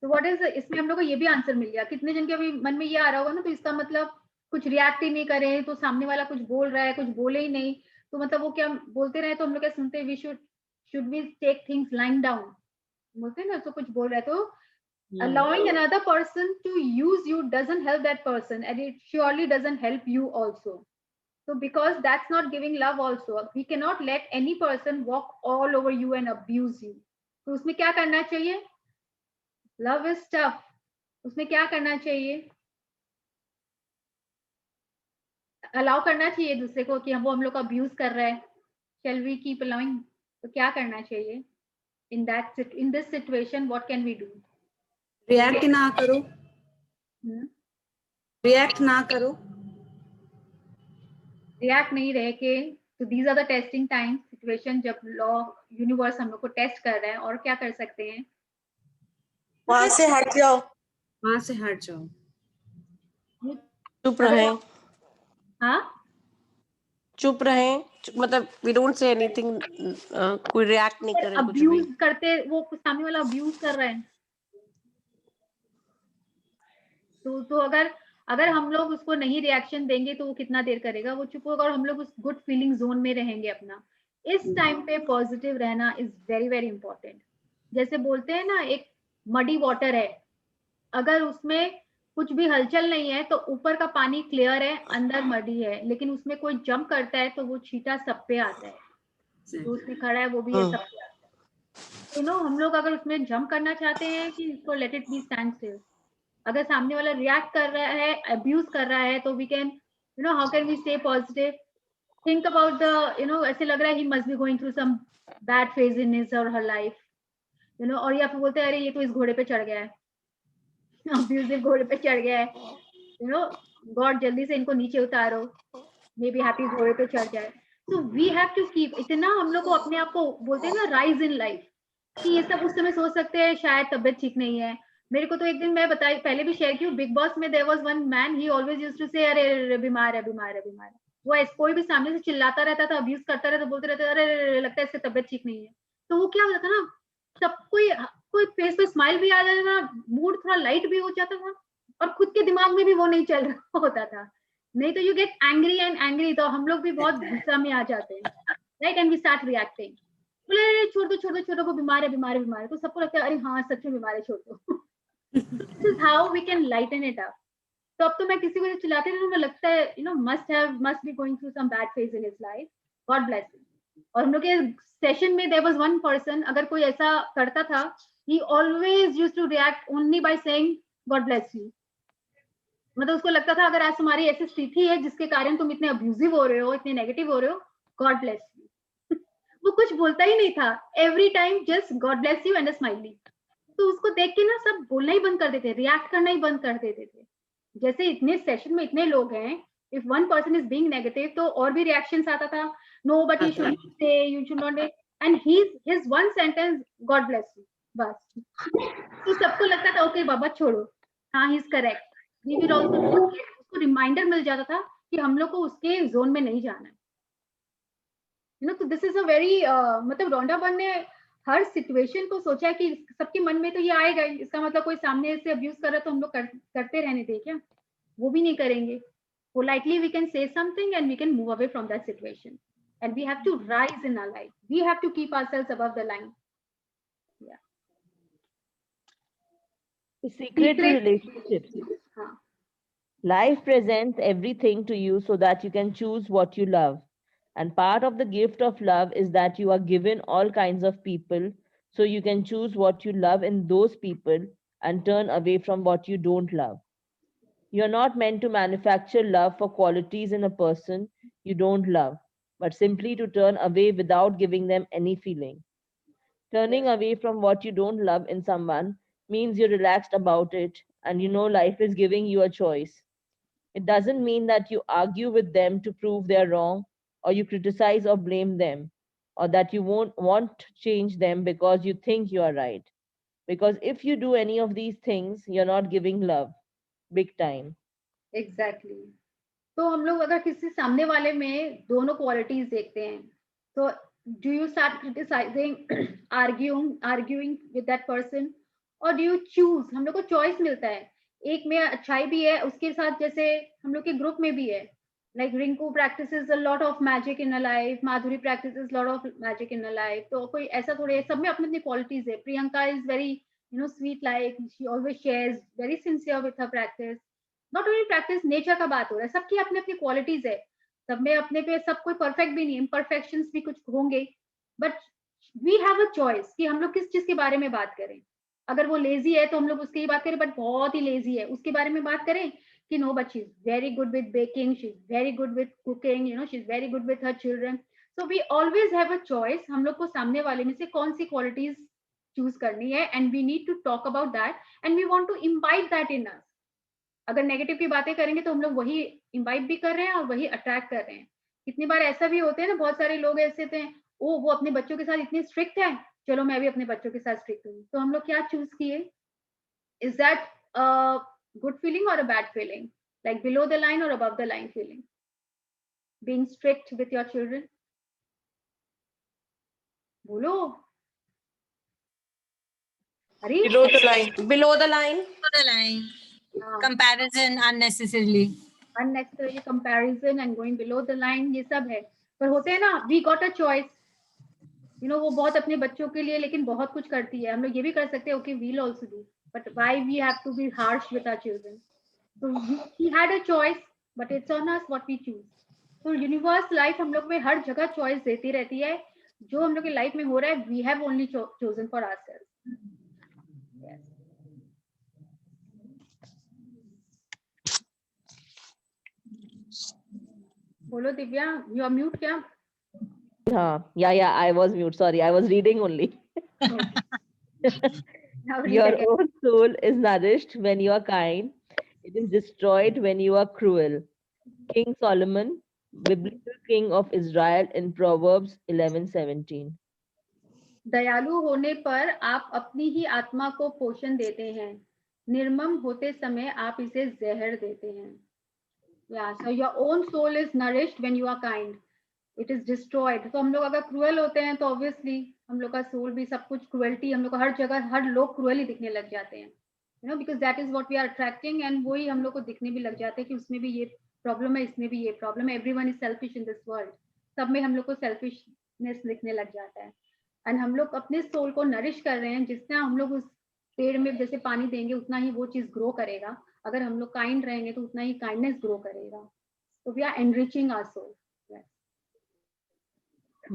तो व्हाट इज, इसमें हम लोग को ये भी आंसर मिल गया। कितने जन के अभी मन में ये आ रहा होगा ना, तो इसका मतलब कुछ रिएक्ट ही नहीं करें, तो सामने वाला कुछ बोल रहा है, कुछ बोले ही नहीं, तो मतलब वो क्या बोलते रहे, तो हम लोग क्या सुनते हैं, we should we take things lying down, बोलते हैं ना, तो कुछ बोल रहा है तो allowing another person to use you doesn't help that person, and it surely doesn't help you also. So because that's not giving love also, we cannot let any person walk all over you and abuse you. तो उसमें क्या करना चाहिए? Love is tough. उसमें क्या करना चाहिए? Allow करना चाहिए दूसरे को कि वो हम लोग को अब्यूज कर रहा है. Shall we keep allowing? तो क्या करना चाहिए? In this situation, what can we do? React ना करो, रिएक्ट ना करो, रिएक्ट नहीं रह के. तो these are the testing time situation, जब लॉ यूनिवर्स हम लोग को टेस्ट कर रहा है. और क्या कर सकते हैं? वहां से हट जाओ, वहां से हट जाओ, चुप रहे. हाँ, चुप रहे, मतलब वी डोंट से एनीथिंग, कोई रिएक्ट नहीं करे, कुछ भी. अब्यूज करते, वो सामने वाला अब्यूज कर रहा है, तो अगर हम लोग उसको नहीं रिएक्शन देंगे तो वो कितना देर करेगा, वो चुप होगा और हम लोग उस गुड फीलिंग जोन में रहेंगे अपना. इस टाइम पे पॉजिटिव रहना इज वेरी वेरी इंपॉर्टेंट. जैसे बोलते हैं ना, एक मडी वाटर है, अगर उसमें कुछ भी हलचल नहीं है तो ऊपर का पानी क्लियर है, अंदर मडी है, लेकिन उसमें कोई जंप करता है तो वो छींटा सब पे आता है, तो उसमें खड़ा है वो भी है, सब पे आता है. तो नो, हम लोग अगर उसमें जंप करना चाहते हैं कि इसको let it be stand still. अगर सामने वाला रिएक्ट कर रहा है, अब्यूज कर रहा है, तो we can, how can we stay positive. Think about the, ऐसे लग रहा है he must be going through some bad phase in his or her life, और या फिर बोलते हैं अरे ये तो इस घोड़े पे चढ़ गया है, अब्यूजिव घोड़े पे चढ़ गया है, गॉड जल्दी से इनको नीचे उतारो, मे बी हैप्पी घोड़े पे चढ़ जाए. तो वी हैव टू कीप, इतना हम लोग को अपने आप को बोलते हैं ना राइज इन लाइफ, कि ये सब उस समय सोच सकते हैं शायद तबियत ठीक नहीं है. मेरे को तो एक दिन, मैं बताई पहले भी शेयर की हूँ, बिग बॉस में there was one man, he always used to say अरे बीमार है, बीमार है, बीमार है. वो कोई भी सामने से चिल्लाता रहता था, अब्यूज करता रहता, बोलते रहते अरे लगता है इसकी तबियत ठीक नहीं है. तो वो क्या होता था ना, सब कोई फेस पे स्माइल भी आ जाता था, मूड थोड़ा लाइट भी हो जाता था, और खुद के दिमाग में भी वो नहीं चल रहा होता था. नहीं तो you get angry and angry, तो हम लोग भी बहुत गुस्सा में आ जाते हैं, right, and we start reacting. बोले छोड़ दो वो बीमार है, बीमार है, बीमार है. तो सबको लगता है अरे हाँ सच में बीमार है, छोड़ दो. This is how we can lighten it up. तो अब तो मैं किसी को चिल्लाती हूँ, मुझे लगता है must be going through some bad phase in his life. God bless him. और हम लोग के सेशन में there was one person, अगर कोई ऐसा करता था, he always used to react only by saying God bless you. मतलब उसको लगता था अगर आज तुम्हारी ऐसी स्थिति है जिसके कारण तुम इतने अब्यूजिव हो रहे हो, इतने नेगेटिव हो रहे हो, God bless you. वो कुछ बोलता ही नहीं था, every time just God bless you and a smiley. तो उसको देख के ना सब बोलना ही बंद कर देते, रिएक्ट करना ही बंद कर देते थे. जैसे इतने सेशन में इतने लोग हैं, if one person is being negative तो और भी रिएक्शंस आता था, no but you should say, you should not, and his one sentence God bless you, बस. तो सबको लगता था ओके बाबा छोड़ो, हाँ he is correct. We will also, उसको रिमाइंडर मिल जाता था कि हम लोग को उसके जोन में नहीं जाना है. तो दिस इज अ वेरी, मतलब रोंडा बन ने हर सिचुएशन को सोचा कि सबके मन में तो ये आएगा, इसका मतलब कोई सामने से अब्यूज कर रहा है तो हम लोग करते रहने दें क्या? वो भी नहीं करेंगे. Politely we can say something and we can move away from that situation, and we have to rise in our life. We have to keep ourselves above the line. Yeah. The secret to relationships. Life presents everything to you so that you can choose what you love. And part of the gift of love is that you are given all kinds of people, so you can choose what you love in those people and turn away from what you don't love. You are not meant to manufacture love for qualities in a person you don't love, but simply to turn away without giving them any feeling. Turning away from what you don't love in someone means you're relaxed about it and you know life is giving you a choice. It doesn't mean that you argue with them to prove they're wrong, or you criticize or blame them, or that you won't want to change them because you think you are right. Because if you do any of these things, you're not giving love. Big time. Exactly. तो हम लोग अगर किसी सामने वाले में दोनों qualities देखते हैं, तो do you start criticizing, arguing with that person, और डू यू चूज, हम लोग को चॉइस मिलता है, एक में अच्छाई भी है उसके साथ, जैसे हम लोग के ग्रुप में भी है, like Rinku practices a lot of magic in her life, Madhuri practices a lot of magic in her life, तो कोई ऐसा थोड़े, सब में अपनी अपनी qualities है. Priyanka is very, you know, sweet, like she always shares, very sincere with her practice. Not only practice, nature का बात हो रहा है, सबकी अपनी अपनी qualities है, सब में अपने पे, सब कोई perfect भी नहीं, imperfections भी कुछ होंगे, but we have a choice कि हम लोग किस चीज के बारे में बात करें. अगर वो लेजी है तो हम लोग उसकी बात करें, बट बहुत ही लेजी है उसके बारे में बात करें कि no, but she's very good with baking, she's very good with cooking, you know, she's very good with her children. So we always have a choice, हम लोग को सामने वाले में से कौन सी qualities choose करनी है, and we need to talk about that and we want to imbibe that in us. अगर नेगेटिव की बातें करेंगे तो हम लोग वही इम्बाइब भी कर रहे हैं और वही अट्रैक्ट कर रहे हैं. कितनी बार ऐसा भी होते हैं ना, बहुत सारे लोग ऐसे थे, ओ वो अपने बच्चों के साथ इतनी स्ट्रिक्ट है, चलो मैं भी अपने बच्चों के साथ स्ट्रिक्ट हूँ, तो हम लोग क्या चूज किए? Is that good feeling or a bad feeling, like below the line or above the line feeling, being strict with your children? Bolo. Harish? Below the line. Below the line. the line. हाँ, Comparison unnecessarily. unnecessary comparison and going below the line, ये सब है. पर होते हैं ना, we got a choice, you know, वो बहुत अपने बच्चों के लिए लेकिन बहुत कुछ करती है, हम लोग ये भी कर सकते हैं, okay, we'll also do, but why we have to be harsh with our children? So he had a choice, but it's on us what we choose. तो यूनिवर्स लाइफ हम लोग में हर जगह चॉइस देती रहती है, जो हम लोग की लाइफ में हो रहा है, we have only chosen for ourselves. बोलो दिव्या, यू आर म्यूट क्या? Yeah, I was mute. Sorry, I was reading only. Now read Your again. own soul is nourished when you are kind. It is destroyed when you are cruel. King Solomon, biblical king of Israel, in Proverbs 11:17. दयालु होने पर आप अपनी ही आत्मा को पोषण देते हैं, निर्मम होते समय आप इसे जहर देते हैं. Yeah, so your own soul is nourished when you are kind. It is destroyed. तो हम लोग अगर क्रूअल होते हैं तो ऑब्वियसली हम लोग का सोल भी, सब कुछ क्रूअल्टी, हम लोग को हर जगह हर लोग क्रूअल ही दिखने लग जाते हैं, you know, because that is what we are attracting, and वही हम लोग को दिखने भी लग जाते हैं कि उसमें भी ये प्रॉब्लम है, इसमें भी ये प्रॉब्लम है, everyone is selfish in this world, सब में हम लोग को सेल्फिशनेस दिखने लग जाता है. एंड हम लोग अपने सोल को नरिश कर रहे हैं, जितना हम लोग उस पेड़ में जैसे पानी देंगे उतना ही वो चीज ग्रो करेगा, अगर हम लोग काइंड रहेंगे तो उतना ही काइंडनेस ग्रो करेगा. तो we are enriching our soul.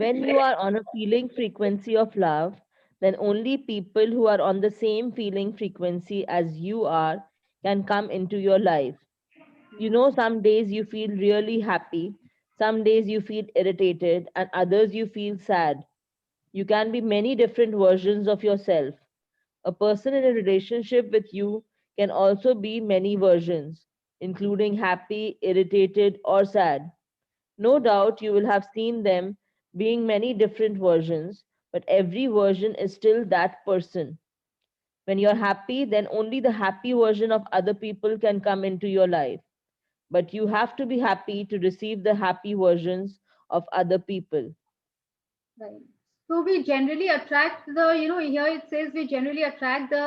When you are on a feeling frequency of love, then only people who are on the same feeling frequency as you are can come into your life. You know, some days you feel really happy, some days you feel irritated, and others you feel sad. You can be many different versions of yourself. A person in a relationship with you can also be many versions, including happy, irritated, or sad. No doubt you will have seen them being many different versions, but every version is still that person. When you're happy, then only the happy version of other people can come into your life. But you have to be happy to receive the happy versions of other people. Right. So we generally attract the, you know, here it says we generally attract the,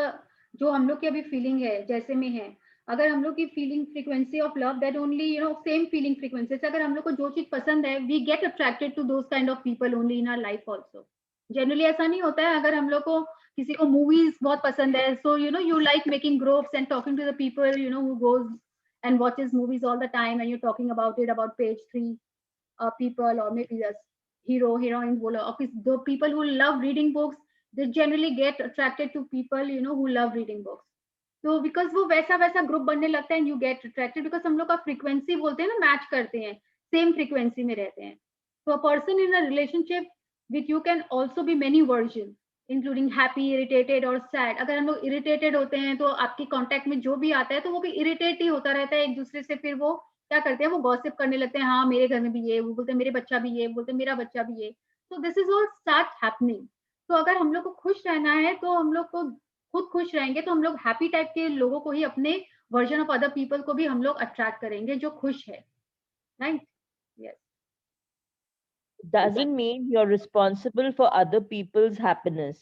जो हम लोग की अभी feeling है जैसे में है, अगर हम लोग की feeling frequency of love, that only, you know, same feeling frequency, अगर हम लोग को जो चीज पसंद है, we get attracted to those kind of people only in our life also. Generally ऐसा नहीं होता है, अगर हम लोग को किसी को मूवीज बहुत पसंद है, so you know you like making groups and talking to the people, you know, who goes and watches movies all the time, and you're talking about it, about page 3 people, or maybe just hero heroines, or the people who love reading books, they generally get attracted to people, you know, who love reading books. So because वो वैसा वैसा group बनने लगता है, and you get attracted because हम लोग का frequency बोलते हैं ना, मैच करते हैं, सेम फ्रीक्वेंसी में रहते हैं. So a person in a relationship with you can also be many versions, including happy, irritated और सैड. अगर हम लोग इरिटेटेड होते हैं तो आपके कांटेक्ट में जो भी आता है तो वो भी इरिटेट ही होता रहता है एक दूसरे से, फिर वो क्या करते हैं, वो गॉसिप करने लगते हैं, हाँ मेरे घर में भी ये, वो बोलते हैं मेरे बच्चा भी ये, बोलते हैं मेरा बच्चा भी ये. तो this is all start happening. तो अगर हम लोग को खुश रहना है तो हम लोग को खुद खुश रहेंगे, तो हम लोग हैप्पी टाइप के लोगों को ही, अपने वर्जन ऑफ अदर पीपल को भी हम लोग अट्रैक्ट करेंगे जो खुश है. Right? Yes. Doesn't mean you're responsible for other people's happiness,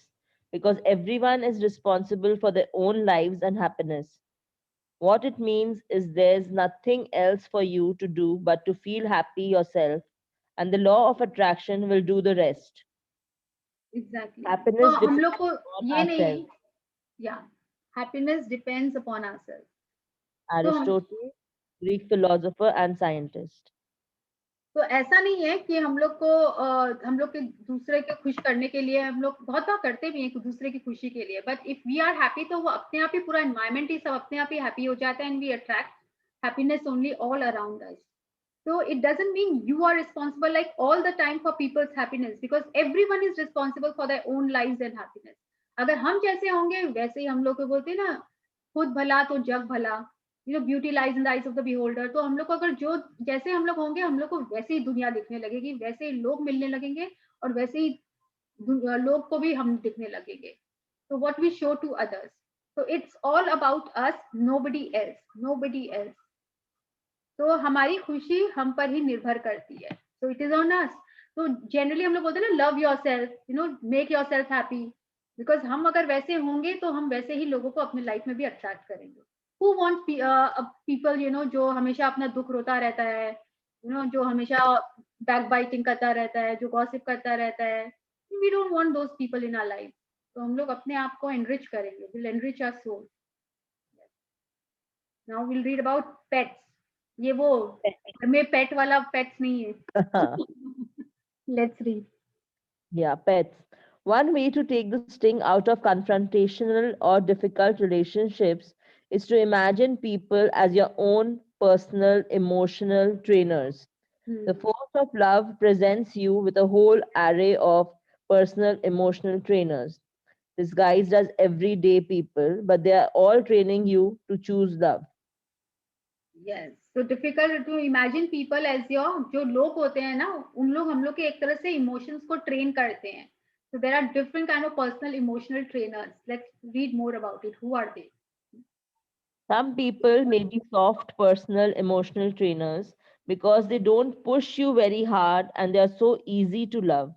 because everyone is responsible for their own lives and happiness. What it means is there's nothing else for you to do but to feel happy yourself, and the law of attraction will do the rest. Exactly. Happiness तो हम depends लोग को on ये नहीं, ourselves. yeah, happiness depends upon ourselves. तो हम Aristotle, Greek philosopher and scientist. तो ऐसा नहीं है कि हम लोग को हम लोग के दूसरे के खुश करने के लिए हम लोग बहुत बार करते भी हैं दूसरे की खुशी के लिए, but if we are happy तो वो अपने आप ही पूरा एनवायरनमेंट ही सब अपने आप ही हैप्पी हो जाता है and we attract happiness only all around us. So it doesn't mean you are responsible like all the time for people's happiness, because everyone is responsible for their own lives and happiness. अगर हम जैसे होंगे वैसे ही हम लोग को बोलते हैं ना, खुद भला तो जग भला, beauty lies in the eyes of the beholder. तो हम लोग को अगर जो जैसे हम लोग होंगे हम लोग को वैसे ही दुनिया दिखने लगेगी, वैसे ही लोग मिलने लगेंगे और वैसे ही लोग को भी हम दिखने लगेंगे. So what we show to others. So it's all about us, nobody else, nobody else. तो हमारी खुशी हम पर ही निर्भर करती है. So it is on us. तो जनरली हम लोग बोलते हैं ना, love yourself, make yourself happy, because हम अगर वैसे होंगे तो हम वैसे ही लोगों को अपने लाइफ में भी अट्रैक्ट करेंगे. Who wants people, जो हमेशा अपना दुख रोता रहता है, जो हमेशा बैक बाइटिंग करता रहता है, जो गॉसिप करता रहता है. We don't want those people in our life. तो हम लोग अपने आप को enrich करेंगे. We'll enrich our soul. Now we'll read about pets. ये वो घर में पेट वाला पेट्स नहीं है. Let's read. Yeah, pets. One way to take the sting out of confrontational or difficult relationships is to imagine people as your own personal emotional trainers. The force of love presents you with a whole array of personal emotional trainers, disguised as everyday people, but they are all training you to choose love. Yes. So difficult to imagine people as your, जो लोग होते हैं ना, उन लोग हम लोग के एक तरह से इमोशंस को ट्रेन करते हैं. So there are different kind of personal emotional trainers. Let's read more about it. Who are they? Some people may be soft personal emotional trainers because they don't push you very hard and they are so easy to love.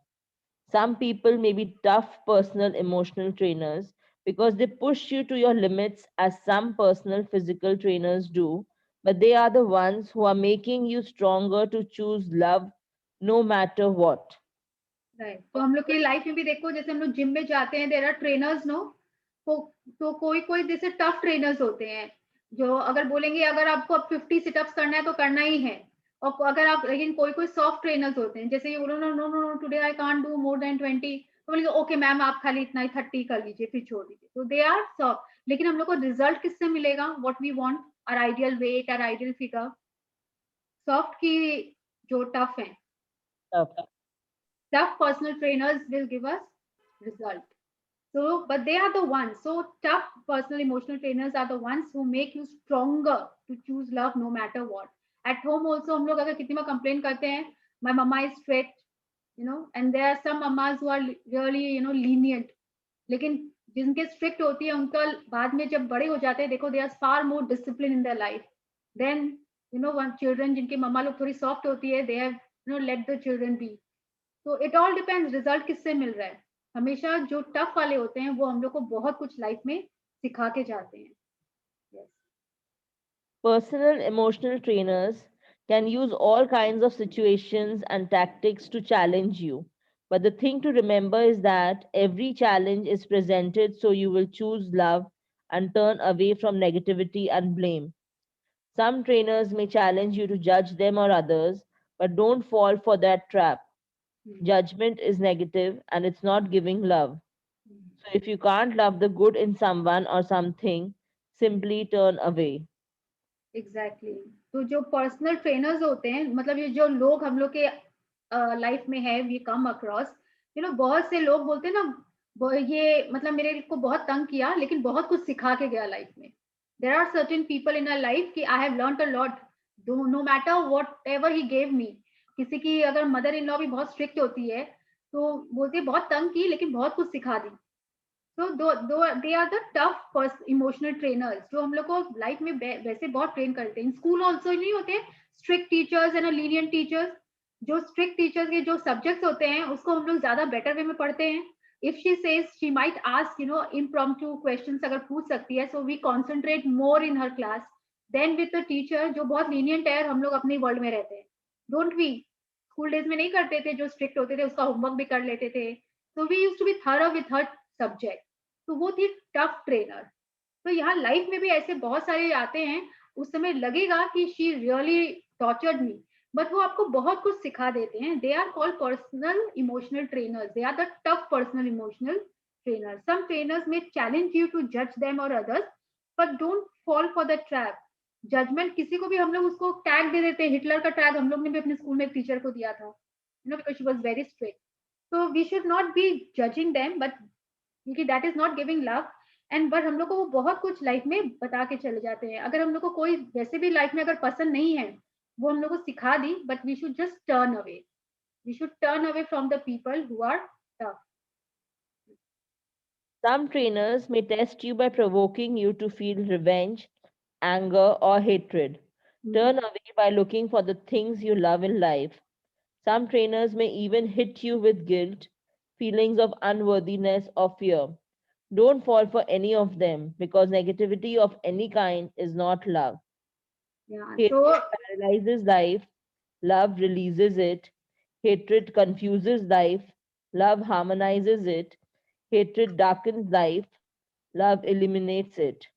Some people may be tough personal emotional trainers because they push you to your limits, as some personal physical trainers do, but they are the ones who are making you stronger to choose love no matter what. Right. तो हम लोग की life में भी देखो, जैसे हम लोग जिम में जाते हैं, देयर आर ट्रेनर्स, नो. तो कोई कोई जैसे टफ ट्रेनर्स होते हैं, जो अगर बोलेंगे अगर आपको अब 50 सिटअप्स करना है तो करना ही है. और अगर आप, लेकिन कोई कोई सॉफ्ट ट्रेनर्स होते हैं, जैसे ये बोलो no no no today I can't do more than 20, तो बोलेंगे ओके मैम आप खाली इतना ही 30 कर लीजिए फिर छोड़ दीजिए. तो दे आर सॉफ्ट. लेकिन हम लोग को रिजल्ट किससे मिलेगा? What we want, our ideal weight, our ideal figure. Soft की जो टफ है, tough personal trainers will give us result. So, but they are the ones. So tough personal emotional trainers are the ones who make you stronger to choose love no matter what. At home also हम लोग अगर कितनी बार complain करते हैं, my mama is strict, and there are some mamas who are really, lenient. लेकिन जिनके strict होती है उनका बाद में जब बड़े हो जाते हैं, देखो they are far more disciplined in their life. Then, one children जिनकी मम्मा लोग थोड़ी soft होती है, they have, let the children be. तो इट ऑल डिपेंड्स रिजल्ट किससे मिल रहा है. हमेशा जो टफ वाले होते हैं वो हम लोग को बहुत कुछ लाइफ में सिखा के जाते हैं. Yes. Personal emotional trainers can use all kinds of situations and tactics to challenge you. But the thing to remember is that every challenge is presented so you will choose love and turn away from negativity and blame. Some trainers may challenge you to judge them or others, but don't fall for that trap. Judgment is negative and it's not giving love. So if you can't love the good in someone or something, simply turn away. Exactly. तो जो personal trainers होते हैं, मतलब ये जो लोग हम लोग के लाइफ में है, वी कम अक्रॉस, बहुत से लोग बोलते हैं ना, ये मतलब मेरे को बहुत तंग किया लेकिन बहुत कुछ सिखा के गया लाइफ में. There are certain people in our life कि I have learned a lot, no matter whatever he gave me. किसी की अगर मदर इन लॉ भी बहुत स्ट्रिक्ट होती है तो बोलते बहुत तंग की लेकिन बहुत कुछ सिखा दी. So they are the tough emotional trainers जो हम लोग को लाइफ में वैसे बहुत ट्रेन करते हैं. स्कूल ऑल्सो नहीं होते strict teachers and lenient teachers. जो स्ट्रिक्ट टीचर्स के जो सब्जेक्ट्स होते हैं उसको हम लोग ज्यादा बेटर वे में पढ़ते हैं. if she says, she might ask, you know, impromptu questions अगर पूछ सकती है, so we concentrate more in her class than with the teacher जो बहुत lenient है, हम लोग अपनी वर्ल्ड में रहते हैं, don't we? स्कूल डेज में नहीं करते थे, जो स्ट्रिक्ट होते थे उसका होमवर्क भी कर लेते थे, so we used to be thorough with her subject, तो वो थी टफ ट्रेनर। तो यहाँ लाइफ में भी ऐसे बहुत सारे आते हैं, उस समय लगेगा कि she really tortured me, but वो आपको बहुत कुछ सिखा देते हैं। They are called personal emotional trainers, they are the tough personal emotional trainers. Some trainers may challenge you to जज them or others, but don't fall for the trap. Judgement किसी को भी हम लोग उसको टैग दे देते हैं, हिटलर का टैग हम लोग ने भी अपने स्कूल में एक टीचर को दिया था, you know, because she was very strict. तो we should not be judging them, but क्योंकि that is not giving love. And but हम लोग को वो बहुत कुछ लाइफ में बता के चले जाते हैं। अगर हम लोग को कोई वैसे भी लाइफ में अगर पसंद नहीं है, वो हम लोग को सिखा दी, but we should just turn away, we should turn away from the people who are tough. Some trainers may test you by provoking you to feel revenge, anger, or hatred. Turn away by looking for the things you love in life. Some trainers may even hit you with guilt, feelings of unworthiness, or fear. Don't fall for any of them because negativity of any kind is not love. Yeah, Hatred so paralyzes life, love releases it. Hatred confuses life, love harmonizes it. Hatred darkens life, love eliminates it.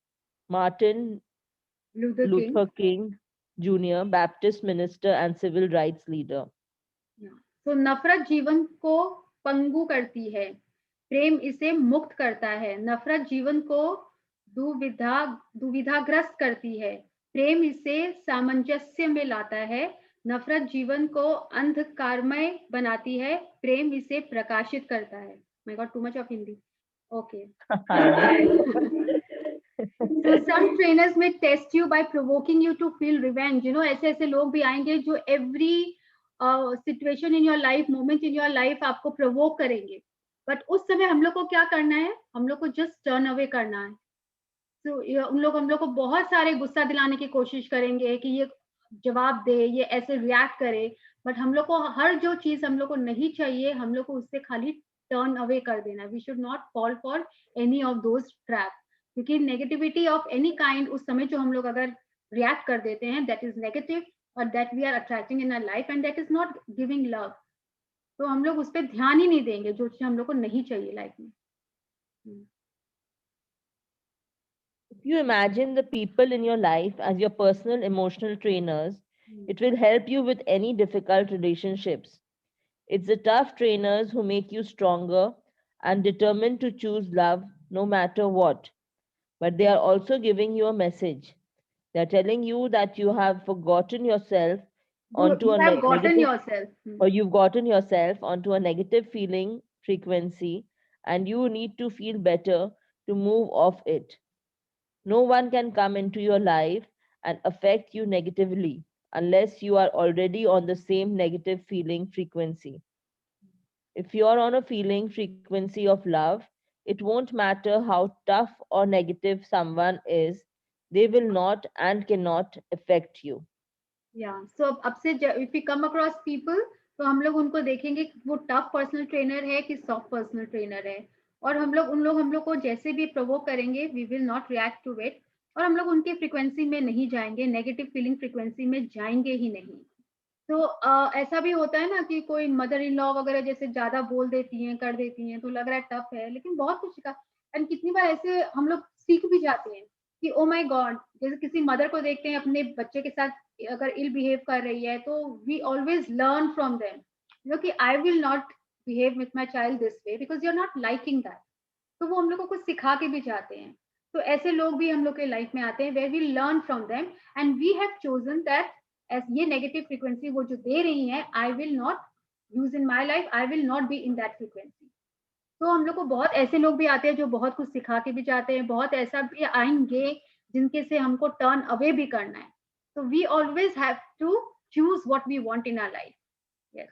Martin Luther King. Luther King Jr., Baptist minister and civil rights leader. तो नफरत जीवन को पंगु करती है, प्रेम इसे मुक्त करता है। नफरत जीवन को दुविधाग्रस्त करती है, प्रेम इसे सामंजस्य में लाता है। नफरत जीवन को अंधकारमय बनाती है, प्रेम इसे प्रकाशित करता है। My God, too much of Hindi. Okay. So some trainers may test you by provoking you to feel revenge. You know, ऐसे लोग भी आएंगे जो every situation in your life, moment in your life आपको provoke करेंगे, but उस समय हम लोग को क्या करना है? हम लोग को just turn away करना है। तो हम लोग को बहुत सारे गुस्सा दिलाने की कोशिश करेंगे कि ये जवाब दे, ये ऐसे रिएक्ट करे, बट हम लोग को हर जो चीज हम लोग को नहीं चाहिए, हम लोग को उससे खाली टर्न अवे कर देना। We should not fall for any of those trap, क्योंकि नेगेटिविटी ऑफ एनी काइंड उस समय जो हम लोग अगर रिएक्ट कर देते हैं, दैट इज नेगेटिव और that we are attracting in our life and that is not giving love. तो हम लोग उस पर ध्यान ही नहीं देंगे जो चीज हम लोग को नहीं चाहिए लाइफ में। If you imagine the people in your life as your personal emotional trainers, it will help you with any difficult relationships. It's the tough trainers who make you stronger and determined to choose love no matter what. But they are also giving you a message. They are telling you that you have forgotten yourself onto You a have gotten negative, yourself. or you've gotten yourself onto a negative feeling frequency, and you need to feel better to move off it. No one can come into your life and affect you negatively unless you are already on the same negative feeling frequency. If you are on a feeling frequency of love, it won't matter how tough or negative someone is, they will not and cannot affect you. Yeah, so अब से if we come across people, तो हम लोग उनको देखेंगे कि वो tough personal trainer है कि सॉफ्ट पर्सनल ट्रेनर है, और हम लोग को जैसे भी प्रोवोक करेंगे, we will not react to it, और हम लोग उनके फ्रीक्वेंसी में नहीं जाएंगे, नेगेटिव फीलिंग फ्रीक्वेंसी में जाएंगे ही नहीं। तो ऐसा भी होता है ना कि कोई मदर इन लॉ वगैरह जैसे ज्यादा बोल देती हैं, कर देती हैं, तो लग रहा है टफ है, लेकिन बहुत कुछ सीखा। एंड कितनी बार ऐसे हम लोग सीख भी जाते हैं कि ओ माय गॉड, जैसे किसी मदर को देखते हैं अपने बच्चे के साथ अगर इल बिहेव कर रही है, तो we always learn from them, you know, कि I will not behave with my child this way because you are not liking that. तो वो हम लोग को कुछ सिखा के भी जाते हैं। तो ऐसे लोग भी हम लोग के लाइफ में आते हैं where we learn from them and we have chosen that ये नेगेटिव फ्रीक्वेंसी वो जो दे रही है, I will not use in my life, I will not be in that frequency. तो हम लोग को बहुत ऐसे लोग भी आते हैं जो बहुत कुछ सिखा के भी जाते हैं, बहुत ऐसा भी आएंगे जिनके से हमको टर्न अवे भी करना है। So we always have to choose what we want in our life. Yes.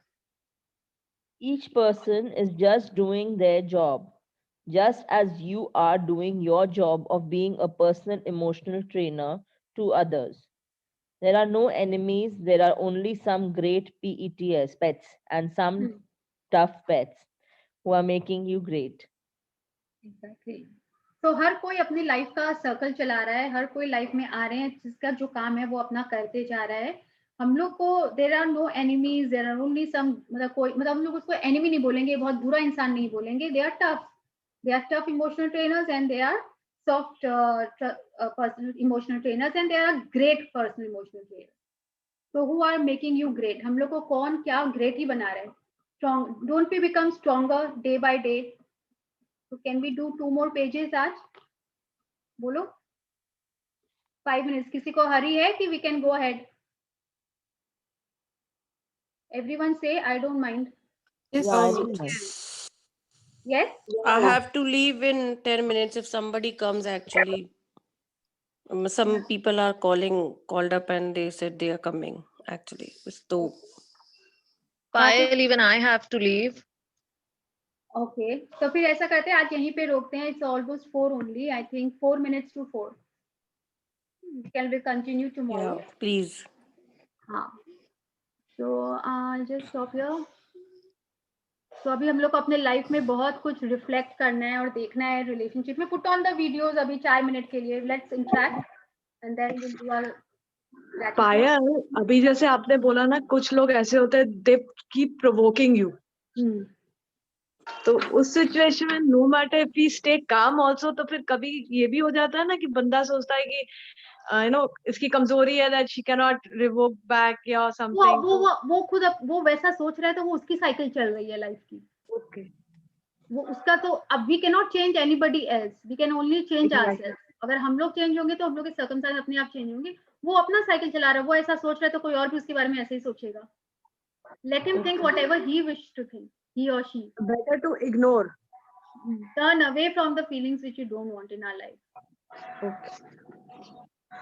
Each person is just doing their job, just as you are doing your job of being a personal emotional trainer to others. There are no enemies, there are only some great pets and some tough pets. who are making you great. Exactly. तो हर कोई अपनी life का circle चला रहा है, हर कोई life में आ रहे हैं, जिसका जो काम है वो अपना करते जा रहा है. हम लोग को there are no enemies, there are only some, मतलब कोई, मतलब हम लोग उसको एनिमी नहीं बोलेंगे, बहुत बुरा इंसान नहीं बोलेंगे. They are tough emotional trainers and they are soft personal emotional trainers and they are great personal emotional trainers. So who are making you great? हम लोग को कौन क्या great ही बना रहा है? Strong, don't we become stronger day by day? So can we do 2 more pages आज? बोलो. 5 minutes. किसी को हरी है कि we can go ahead? Everyone say I don't mind. Yes. Yeah, I don't mind. Yes. I have to leave in 10 minutes if somebody comes actually. Some people are called up and they said they are coming actually. So Payal, even I have to leave. Okay. तो फिर ऐसा करते हैं, आज यहीं पे रोकते हैं. It's almost 4 only. I think 4 minutes to 4. Can we continue tomorrow? yeah, please. हाँ. So just stop here. तो अभी हम लोग को अपने लाइफ में बहुत कुछ रिफ्लेक्ट करना है और देखना है रिलेशनशिप में. पुट ऑन द वीडियोस अभी 4 मिनट के लिए. Let's interact and then will do our. Payal, अभी जैसे आपने बोला ना, कुछ लोग ऐसे होते हैं, दे कीप प्रोवोकिंग यू. तो उस सिचुएशन में no matter if we stay calm also, तो फिर कभी ये भी हो जाता है ना कि बंदा सोचता है कि यू नो इसकी कमजोरी है, that she can not revoke back या समथिंग. वो खुद वो वैसा सोच रहा है, तो वो उसकी साइकिल चल रही है लाइफ की. ओके. वो उसका, तो अब we can not change anybody else, we can only change ourselves. अगर हम लोग चेंज होंगे तो हम लोग के सर्कमस्टेंस अपने आप चेंज होंगे. वो अपना साइकिल चला रहा है, वो ऐसा सोच रहा है, तो कोई और भी उसके बारे में ऐसे ही सोचेगा. Let him think whatever he wish to think, he or she. Better to ignore. Turn away from the feelings which you don't want in our life. Okay.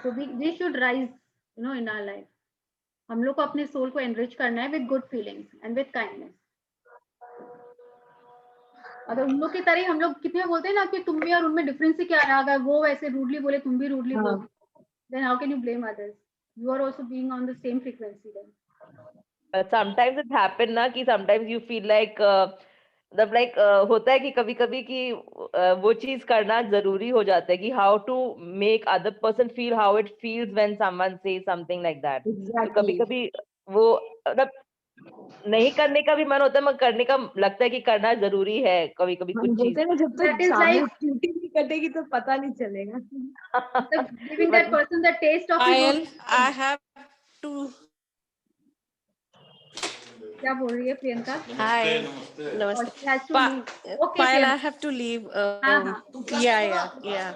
So we should rise, you know, in our life. हम लोग को अपने soul को enrich करना है with good feelings and with kindness. अगर उन लोग की तरह हम लोग कितने बोलते हैं ना कि तुम में और उनमें डिफरेंस क्या रहा, अगर वो वैसे रूडली बोले, तुम भी रूडली बोलो, then how can you blame others? You are also being on the same frequency then. But sometimes it happen ना कि sometimes you feel like मतलब like होता है कि कभी कभी कि वो चीज करना जरूरी हो जाता है कि how to make other person feel how it feels when someone says something like that. Exactly. तो कभी कभी वो मतलब नहीं करने का भी मन होता है, मगर करने का लगता है कि करना जरूरी है कभी कभी कुछ चीज. जब तक सामने ड्यूटी नहीं कटेगी तो पता नहीं चलेगा. Giving that person the taste of Payal, his own. I have to. क्या बोल रही है Priyanka? Hi. Or Namaste. she has to leave. Okay, Payal, I Priyanka. have to leave. हाँ. Yeah.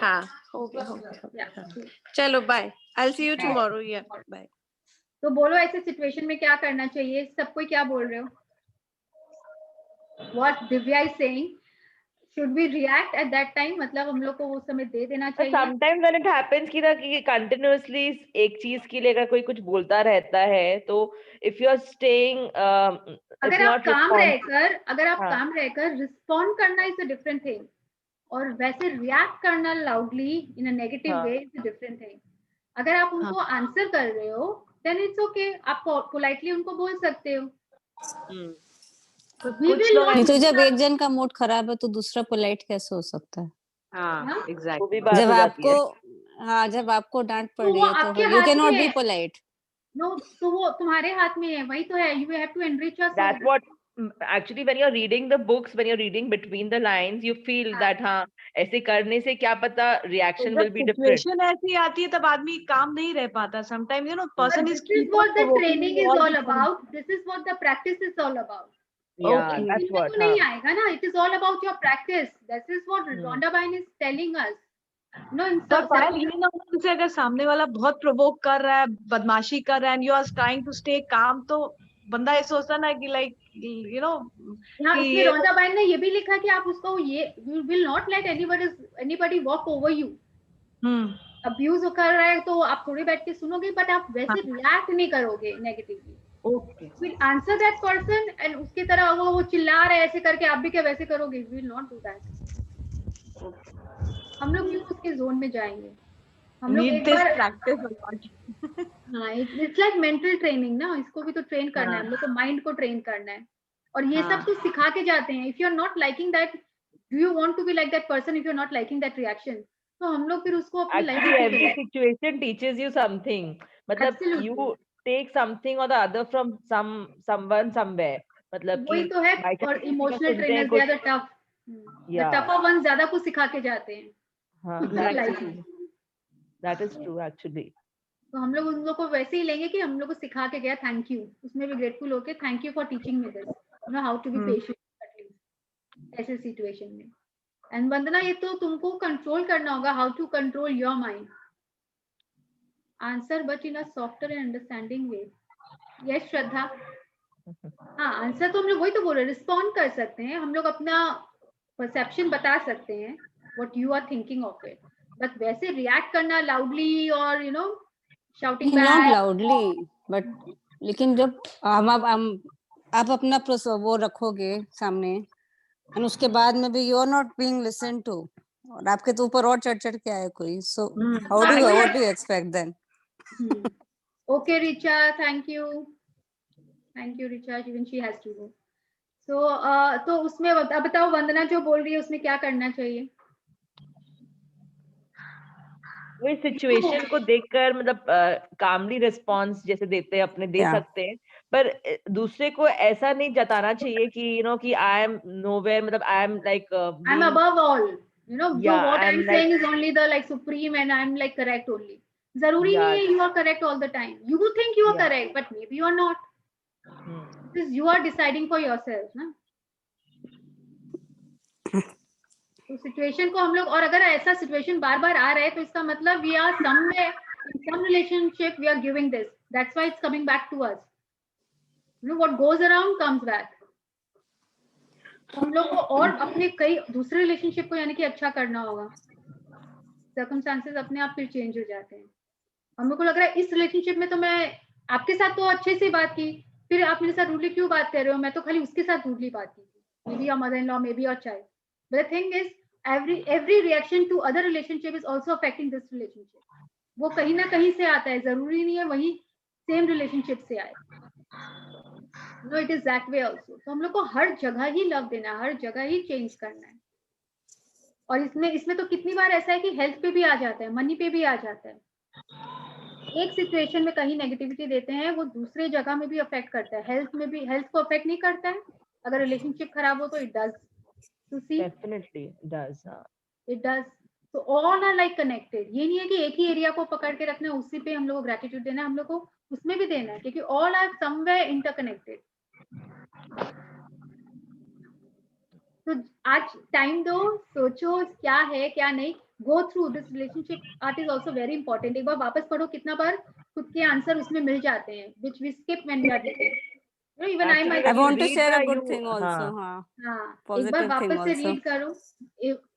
हाँ. Okay. Yeah. चलो, bye. I'll see you tomorrow. Yeah. Bye. तो बोलो ऐसे सिचुएशन में क्या करना चाहिए? सब कोई क्या बोल रहे हो? What Divya is saying, should we react at that time? मतलब हम लोग को वो समय दे देना चाहिए. Sometimes when it happens कि continuously एक चीज के लिए अगर कोई कुछ बोलता रहता है, तो if you are staying अगर आप काम रहकर रिस्पॉन्ड करना is a different thing, और वैसे रिएक्ट करना loudly in a negative way is a different thing. अगर आप उनको आंसर कर रहे हो, then it's okay, आप पोलाइटली उनको बोल सकते हो. नहीं तो जब एक जन का मूड खराब है तो दूसरा पोलाइट कैसे हो सकता है? हाँ, एग्जैक्टली. जब आपको डांट पड़ रही है तो you can not be polite. No, तो वो तुम्हारे हाथ में है, वही तो है. You have to enrich yourself. That's what actually when you're reading the books, when you're reading between the lines, you feel that हाँ ऐसे करने से क्या पता reaction will be different. Situation ऐसी आती है तब आदमी काम नहीं रह पाता. Sometimes you know person is. This is what the training is all about. This is what the practice is all about. Yeah, that's what. नहीं आएगा ना. It is all about your practice. This is what Rhonda Byrne is telling us. No, ये ना उनसे अगर सामने वाला बहुत प्रोवोक कर रहा है, बदमाशी कर रहा है, and you are trying to stay calm, तो बंदा ये सोचता ना कि like you know. यहाँ इसमें Rhonda Byrne ने ये भी लिखा कि आप उसको you will not let anybody walk over you. Abuse कर रहा है तो आप थोड़ी बैठ के सुनोगे, but आप वैसे react नहीं करोगे negatively. Okay. Will answer that person and उसकी तरह वो चिल्ला रहा है ऐसे करके आप भी क्या वैसे करोगे? Will not do that. हम लोग क्यों उसके जोन में जाएंगे? हम लोग एक बार हाँ, it's like mental training ना, इसको भी तो ट्रेन करना है. हम लोग को माइंड को ट्रेन करना है. और ये हाँ. सब तो सिखा के जाते हैं. If you are not liking that, do you want to be like that person? If you are not liking that reaction, तो हम लोग फिर उसको अपनी लाइफ Actually, में every situation teaches you something. मतलब Absolutely. you take something or the other from someone somewhere. मतलब वही कि तो है. by और chance किसी का इमोशनल सुनते हैं ट्रेनर्स दे आर कुछ. The tough, the Yeah. Tougher one ज्यादा कुछ सिखा के जाते हैं. हाँ, Life that's में. true. That is true actually. तो हम लोग उन लोग को वैसे ही लेंगे कि हम लोग को सिखा के गया, थैंक यू. उसमें भी ग्रेटफुल होके thank you for teaching me this, you know how to be patient ऐसे सिचुएशन में. एंड वंदना, ये तो तुमको कंट्रोल करना होगा, how to control your mind. Answer but in a softer and understanding way. Yes Shraddha. हाँ, आंसर तो हम लोग वही तो बोल रहे हैं, रिस्पॉन्ड कर सकते हैं हम लोग, अपना परसेप्शन बता सकते हैं, what you are thinking of it. But वैसे रिएक्ट करना लाउडली और you know shouting not back. Loudly but, लेकिन जब आप अपना वो रखोगे सामने और उसके बाद में भी you are not being listen to, और आपके तो ऊपर और चढ़ के आए कोई, so how do what do you expect then? Okay Richa, thank you Richa, even she has to go. तो उसमें अब बताओ वंदना जो बोल रही है उसमें क्या करना चाहिए? वही सिचुएशन को देखकर मतलब कामली रिस्पॉन्स जैसे देते हैं अपने दे सकते हैं, पर दूसरे को ऐसा नहीं जताना चाहिए कि यू नो कि आई एम नोवेयर, मतलब I am like I am above all, you know, जो Yeah, what I am I'm saying is only the like supreme and I am like correct only. जरूरी नहीं है you are correct all the time. You think you are correct but may be you are not, because you are deciding for yourself ना. तो situation को हम लोग, और अगर ऐसा सिचुएशन बार बार आ रहा है तो इसका मतलब we are somewhere in some relationship we are giving this, that's why it's coming back to us. You know what goes around comes back. हम लोग को और अपने कई दूसरे रिलेशनशिप को यानी कि अच्छा करना होगा. सर्कमस्टांसेस अपने आप फिर चेंज हो जाते हैं. हम लोग को लग रहा है इस रिलेशनशिप में तो मैं आपके साथ तो अच्छे से बात की, फिर आप मेरे साथ रूडली क्यों बात कर रहे हो? मैं तो खाली उसके साथ रूडली बात की थी. May be your mother in law, may be your child. But the thing is, every reaction to other relationship is also affecting this relationship. वो कहीं ना कहीं से आता है, जरूरी नहीं है वही सेम रिलेशनशिप से आए. No, it is that way also. तो हम लोग को हर जगह ही लव देना है, हर जगह ही चेंज करना है. और इसमें तो कितनी बार ऐसा है कि हेल्थ पे भी आ जाता है, मनी पे भी आ जाता है. एक सिचुएशन में कहीं नेगेटिविटी देते हैं, वो दूसरे जगह में भी अफेक्ट करता है. हेल्थ में भी, हेल्थ को अफेक्ट नहीं करता है. अगर रिलेशनशिप खराब हो तो it does. To see, definitely does. it does. So all are like connected. ये नहीं है कि एक ही एरिया को पकड़ के रखना है, उसी पे हम लोग को ग्रेटिट्यूड देना है, हम लोग को उसमें भी देना है, क्योंकि all are somewhere interconnected. तो आज टाइम दो, सोचो क्या है क्या नहीं. Go through this relationship art is also very important. एक बार वापस पढ़ो, कितना बार खुद के आंसर उसमें मिल जाते हैं, which we skip when we are reading. You know, even I want to share a good thing also. हाँ, एक बार वापस से रीड करो.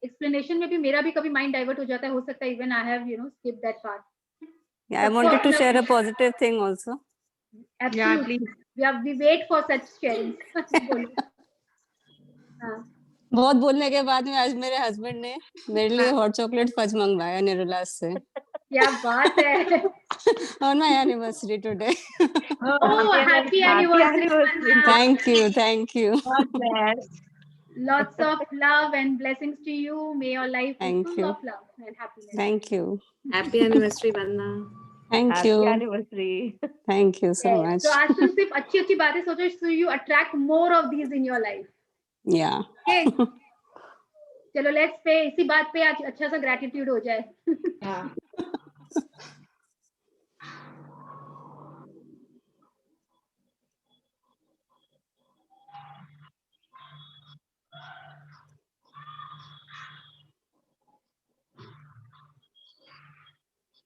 एक्सप्लेनेशन में भी मेरा भी कभी माइंड डाइवर्ट हो जाता है, हो सकता है even I have you know skip that part. Yeah, I wanted to share a positive thing also. Absolutely. We wait for such sharing. बहुत बोलने के बाद में आज मेरे हस्बैंड ने मेरे लिए हॉट चॉकलेट फज मंगवाया निरुला से. क्या बात है. On my anniversary today. Oh, happy anniversary. Thank you. God bless. Lots of love and blessings to you. May your life be full of love and happiness. Thank you. Happy anniversary, Vandana. Thank Happy you. anniversary. Thank you so much. So आज तुम सिर्फ अच्छी बातें सोचो, so you attract more of these in your life. Yeah. Okay. चलो let's पे इसी बात पे आज अच्छा सा ग्रेटिट्यूड हो जाए.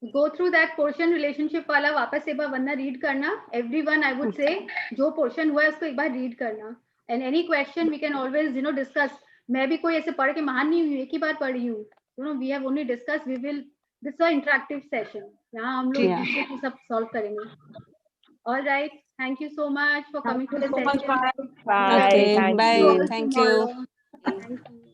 Go through that portion relationship वाला वापस एक बार वरना रीड करना. Everyone I would say जो portion हुआ है उसको एक बार रीड करना. And any question we can always you know discuss. मैं भी कोई ऐसे पढ़ के महान नहीं हुई, एक ही बार पढ़ी हूँ. You know we have only discussed. We will this is an interactive session. यहाँ हम लोग सब solve करेंगे. All right. Thank you so much for coming to the session. Bye. Okay. Bye. Thank you. Thank you.